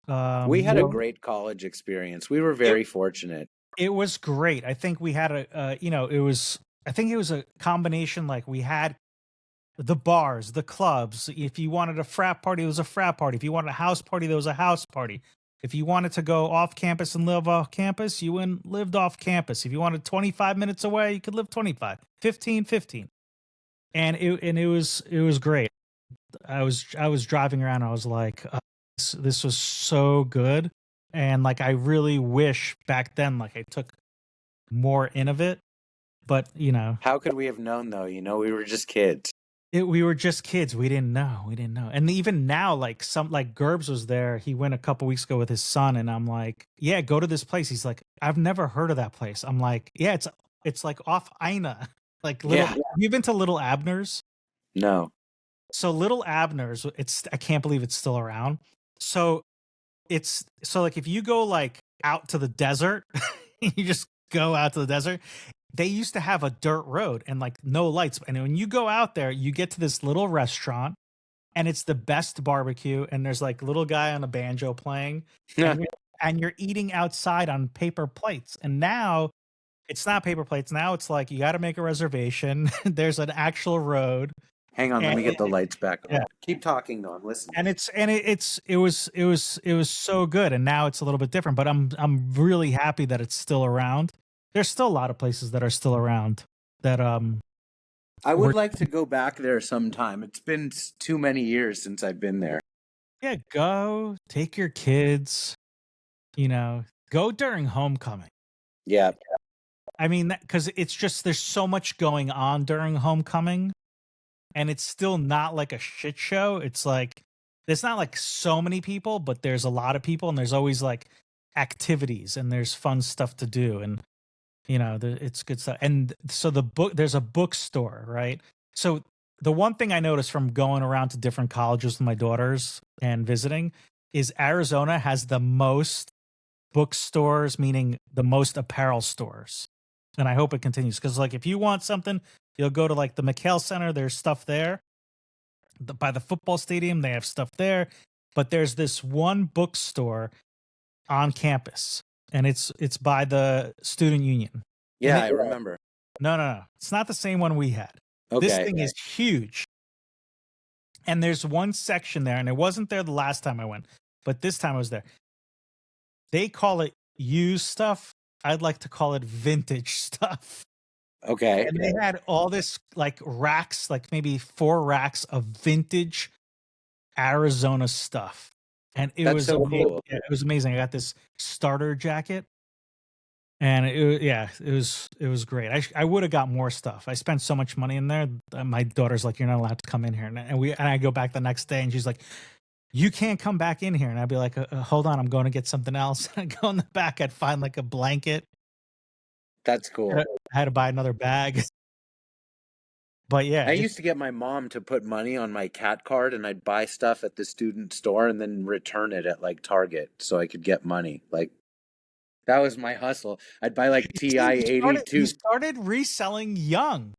Speaker 2: We had a great college experience. We were very fortunate.
Speaker 1: It was great. I think we had I think it was a combination. Like we had the bars, the clubs. If you wanted a frat party, there was a frat party. If you wanted a house party, there was a house party. If you wanted to go off campus and live off campus, you went and lived off campus. If you wanted 25 minutes away, you could live 25, 15. And it was great. I was driving around. I was like, this was so good. And like, I really wish back then, like I took more in of it, but
Speaker 2: how could we have known though? We were just kids.
Speaker 1: We were just kids. We didn't know. And even now, like Gerbs was there. He went a couple weeks ago with his son, and I'm like, yeah, go to this place. He's like, I've never heard of that place. I'm like, yeah, it's like off Ina. Like You've been to Little Abner's?
Speaker 2: No.
Speaker 1: So Little Abner's, I can't believe it's still around. So like if you go like out to the desert, you just go out to the desert. They used to have a dirt road and like no lights. And when you go out there, you get to this little restaurant, and it's the best barbecue, and there's, like, little guy on a banjo playing, and you're eating outside on paper plates, and now it's not paper plates, now it's like you gotta make a reservation, there's an actual road,
Speaker 2: Hang on, let
Speaker 1: and
Speaker 2: me get the lights back
Speaker 1: yeah,
Speaker 2: on. Keep talking though, I'm listening.
Speaker 1: and it was so good, and now it's a little bit different, but I'm really happy that it's still around. There's still a lot of places that are still around that,
Speaker 2: I would
Speaker 1: were
Speaker 2: like to go back there sometime. It's been too many years since I've been there.
Speaker 1: yeah, go, take your kids, go during homecoming.
Speaker 2: Yeah.
Speaker 1: I mean, because it's just there's so much going on during homecoming, and it's still not like a shit show. It's like there's not like so many people, but there's a lot of people, and there's always like activities and there's fun stuff to do, and it's good stuff. And so there's a bookstore, right? So the one thing I noticed from going around to different colleges with my daughters and visiting is Arizona has the most bookstores, meaning the most apparel stores. And I hope it continues because, like, if you want something, you'll go to like the McHale Center. There's stuff there. By the football stadium, they have stuff there. But there's this one bookstore on campus, and it's by the student union.
Speaker 2: Yeah, I remember.
Speaker 1: No. It's not the same one we had. This
Speaker 2: Okay.
Speaker 1: thing is huge. And there's one section there, and it wasn't there the last time I went, but this time I was there. They call it used stuff. I'd like to call it vintage stuff.
Speaker 2: Okay.
Speaker 1: And they had all this like racks, like maybe 4 racks of vintage Arizona stuff. And it
Speaker 2: That's
Speaker 1: was
Speaker 2: so
Speaker 1: amazing.
Speaker 2: cool.
Speaker 1: Yeah, it was amazing. I got this starter jacket. And it was great. I would have got more stuff. I spent so much money in there. My daughter's like, "You're not allowed to come in here." And I go back the next day, and she's like, "You can't come back in here." And I'd be like, "Hold on, I'm going to get something else." I go in the back. I'd find like a blanket.
Speaker 2: That's cool.
Speaker 1: I had to buy another bag. But yeah,
Speaker 2: I used to get my mom to put money on my cat card, and I'd buy stuff at the student store and then return it at like Target so I could get money. Like that was my hustle. I'd buy like TI
Speaker 1: you
Speaker 2: 82.
Speaker 1: started reselling young.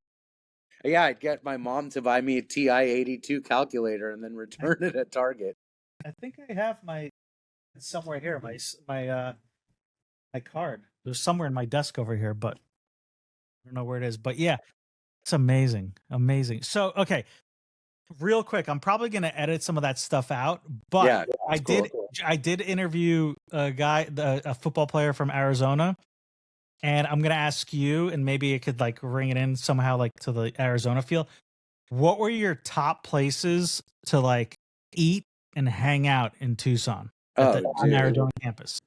Speaker 2: Yeah, I'd get my mom to buy me a TI 82 calculator and then return it at Target.
Speaker 1: I think I have somewhere here. My card. There's somewhere in my desk over here, but I don't know where it is. But yeah, it's amazing. So, okay, real quick, I'm probably going to edit some of that stuff out, but
Speaker 2: Yeah,
Speaker 1: I did interview a football player from Arizona, and I'm going to ask you, and maybe it could like ring it in somehow, like to the Arizona feel. What were your top places to like eat and hang out in Tucson on the Arizona campus?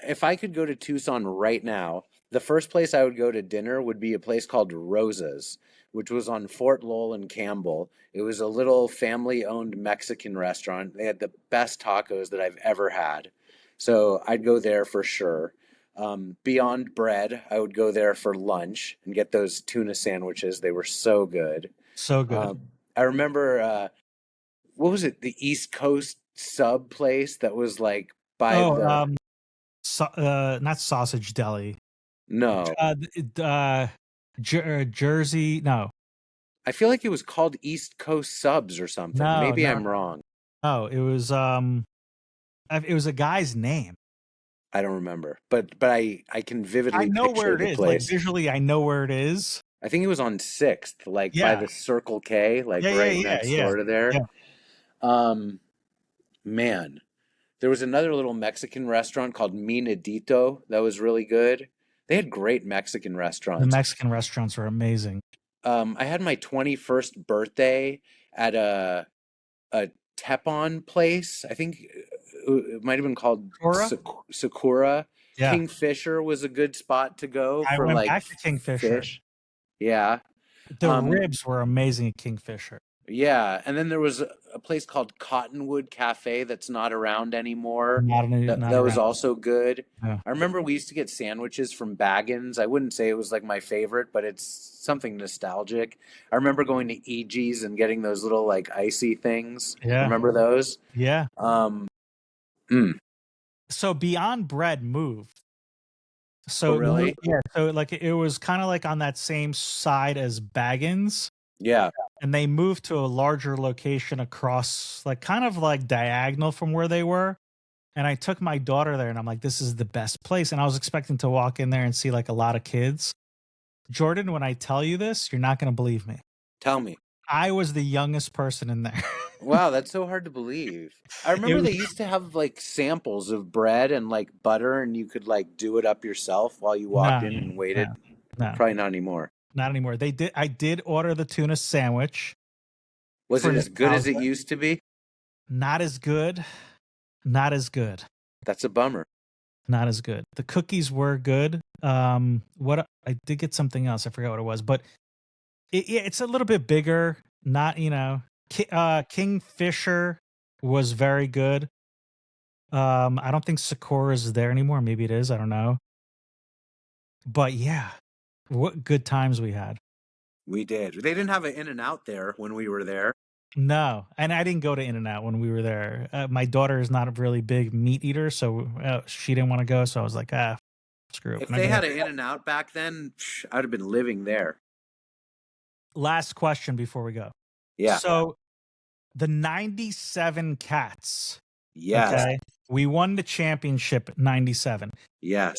Speaker 2: If I could go to Tucson right now, the first place I would go to dinner would be a place called Rosa's, which was on Fort Lowell and Campbell. It was a little family-owned Mexican restaurant. They had the best tacos that I've ever had. So I'd go there for sure. Beyond Bread, I would go there for lunch and get those tuna sandwiches. They were so good.
Speaker 1: So good.
Speaker 2: I remember, what was it? The East Coast sub place that was like by
Speaker 1: not Sausage Deli.
Speaker 2: No.
Speaker 1: Jersey. No.
Speaker 2: I feel like it was called East Coast Subs or something.
Speaker 1: No,
Speaker 2: Maybe I'm wrong.
Speaker 1: No, it was a guy's name.
Speaker 2: I don't remember, but I can vividly
Speaker 1: know
Speaker 2: picture
Speaker 1: where it
Speaker 2: the
Speaker 1: is.
Speaker 2: place.
Speaker 1: Like visually, I know where it is.
Speaker 2: I think it was on 6th, like by the Circle K, like next door to there.
Speaker 1: Yeah.
Speaker 2: Man, there was another little Mexican restaurant called Minadito that was really good. They had great Mexican restaurants.
Speaker 1: The Mexican restaurants are amazing.
Speaker 2: I had my 21st birthday at a Tepon place. I think it might have been called Sakura.
Speaker 1: Yeah.
Speaker 2: Kingfisher was a good spot to go
Speaker 1: I
Speaker 2: for
Speaker 1: went
Speaker 2: like
Speaker 1: back to Kingfisher.
Speaker 2: Fish. Yeah.
Speaker 1: The ribs were amazing at Kingfisher.
Speaker 2: Yeah, and then there was a place called Cottonwood Cafe that's not around anymore. That was also good.
Speaker 1: Yeah.
Speaker 2: I remember we used to get sandwiches from Baggins. I wouldn't say it was like my favorite, but it's something nostalgic. I remember going to EG's and getting those little like icy things.
Speaker 1: Yeah.
Speaker 2: Remember those?
Speaker 1: Yeah. So Beyond Bread moved. So
Speaker 2: really?
Speaker 1: Yeah. So like it was kind of like on that same side as Baggins.
Speaker 2: Yeah.
Speaker 1: and they moved to a larger location across, like, kind of like diagonal from where they were. And I took my daughter there, and I'm like, this is the best place. And I was expecting to walk in there and see like a lot of kids. Jordan, when I tell you this, you're not going to believe me.
Speaker 2: Tell me.
Speaker 1: I was the youngest person in there.
Speaker 2: Wow, that's so hard to believe. I
Speaker 1: It
Speaker 2: remember
Speaker 1: was
Speaker 2: they used to have like samples of bread and like butter, and you could like do it up yourself while you walked
Speaker 1: no,
Speaker 2: in and
Speaker 1: no,
Speaker 2: waited.
Speaker 1: no,
Speaker 2: Probably not anymore.
Speaker 1: not anymore. They did. I did order the tuna sandwich
Speaker 2: Was
Speaker 1: for
Speaker 2: it as good as it
Speaker 1: nostalgia.
Speaker 2: used to be?
Speaker 1: Not as good. Not as good.
Speaker 2: That's a bummer.
Speaker 1: Not as good. The cookies were good. What I did get something else. I forgot what it was, but it's a little bit bigger. Not Kingfisher was very good. I don't think Sakura's there anymore. Maybe it is. I don't know. But yeah, what good times we had.
Speaker 2: We did. They didn't have an In-N-Out there when we were there.
Speaker 1: No, and I didn't go to In-N-Out when we were there. My daughter is not a really big meat eater, so she didn't want to go. So I was like, screw it.
Speaker 2: If
Speaker 1: We're not
Speaker 2: they
Speaker 1: gonna.
Speaker 2: had an In-N-Out back then, I'd have been living there.
Speaker 1: Last question before we go.
Speaker 2: Yeah.
Speaker 1: So the 97 Cats.
Speaker 2: Yes.
Speaker 1: Okay. We won the championship at 97.
Speaker 2: Yes.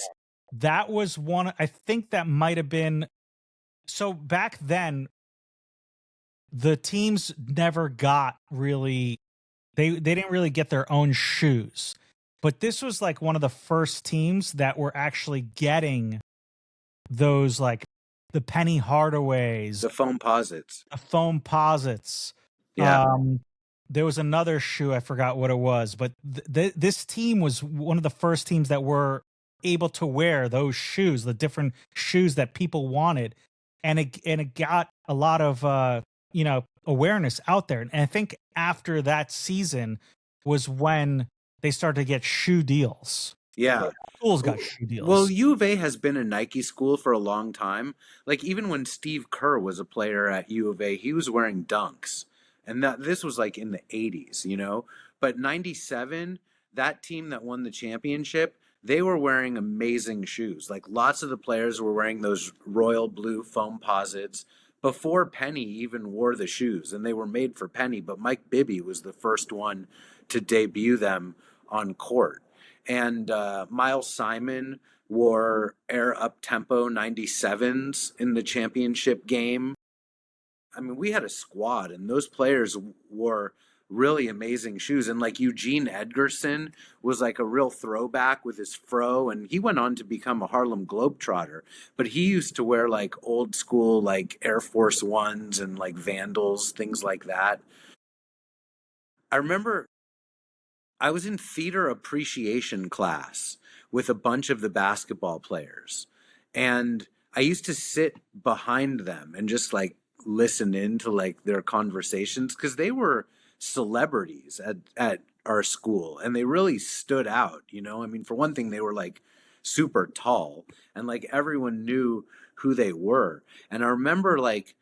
Speaker 1: That was one, I think that might have been. So back then, the teams never got really, they didn't really get their own shoes. But this was like one of the first teams that were actually getting those, like the Penny Hardaways,
Speaker 2: The foam posits.
Speaker 1: the foam posits.
Speaker 2: Yeah.
Speaker 1: There was another shoe, I forgot what it was, but this team was one of the first teams that were able to wear those shoes, the different shoes that people wanted, and it got a lot of awareness out there. And I think after that season was when they started to get shoe deals.
Speaker 2: Yeah.
Speaker 1: Schools got shoe deals.
Speaker 2: Well, U of A has been a Nike school for a long time. Like even when Steve Kerr was a player at U of A, he was wearing Dunks. And this was like in the 80s, you know? But 97, that team that won the championship, they were wearing amazing shoes. Like lots of the players were wearing those royal blue foam posits before Penny even wore the shoes, and they were made for Penny, but Mike Bibby was the first one to debut them on court. And Miles Simon wore Air Up Tempo 97s in the championship game. I mean, we had a squad, and those players wore really amazing shoes. And like Eugene Edgerson was like a real throwback with his fro, and he went on to become a Harlem Globetrotter. But he used to wear like old school, like Air Force Ones and like Vandals, things like that. I remember I was in theater appreciation class with a bunch of the basketball players. And I used to sit behind them and just like listen into like their conversations because they were celebrities at our school and they really stood out, you know? I mean, for one thing, they were like super tall and like everyone knew who they were. And I remember like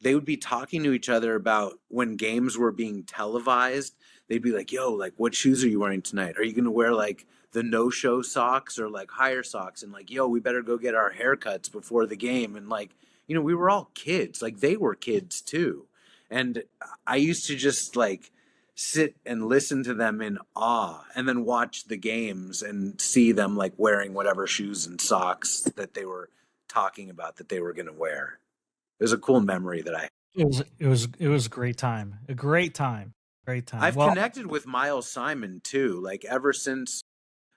Speaker 2: they would be talking to each other about when games were being televised. They'd be like, yo, like, what shoes are you wearing tonight? Are you going to wear like the no-show socks or like higher socks? And like, yo, we better go get our haircuts before the game. And like, you know, we were all kids. Like they were kids too. And I used to just like sit and listen to them in awe and then watch the games and see them like wearing whatever shoes and socks that they were talking about that they were going to wear. It was a cool memory that I.
Speaker 1: It was a great time. A great time. Great time.
Speaker 2: I've connected with Miles Simon too. Like ever since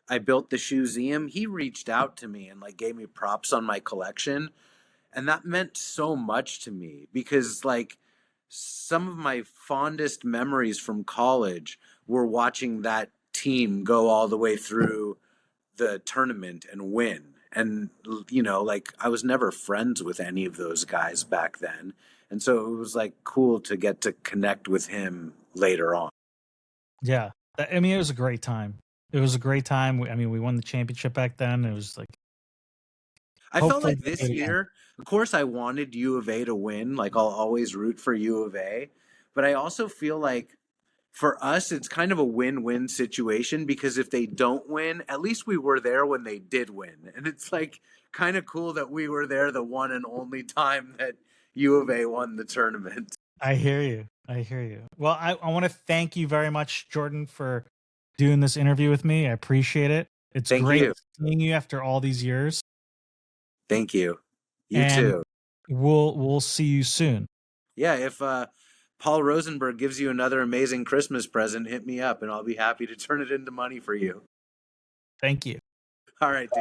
Speaker 2: I built the Shoe-Zium, he reached out to me and like gave me props on my collection, and that meant so much to me because like some of my fondest memories from college were watching that team go all the way through the tournament and win. And, you know, like I was never friends with any of those guys back then. And so it was like cool to get to connect with him later on.
Speaker 1: Yeah. I mean, it was a great time. It was a great time. I mean, we won the championship back then. It was like,
Speaker 2: I felt like this year, of course, I wanted U of A to win. Like I'll always root for U of A. But I also feel like for us, it's kind of a win-win situation because if they don't win, at least we were there when they did win. And it's like kind of cool that we were there the one and only time that U of A won the tournament.
Speaker 1: I hear you. I hear you. Well, I want to thank you very much, Jordan, for doing this interview with me. I appreciate it. It's
Speaker 2: Thank
Speaker 1: great
Speaker 2: you.
Speaker 1: seeing you after all these years.
Speaker 2: Thank you. You
Speaker 1: And
Speaker 2: too.
Speaker 1: we'll see you soon.
Speaker 2: Yeah, if Paul Rosenberg gives you another amazing Christmas present, hit me up and I'll be happy to turn it into money for you.
Speaker 1: Thank you.
Speaker 2: All right, dude.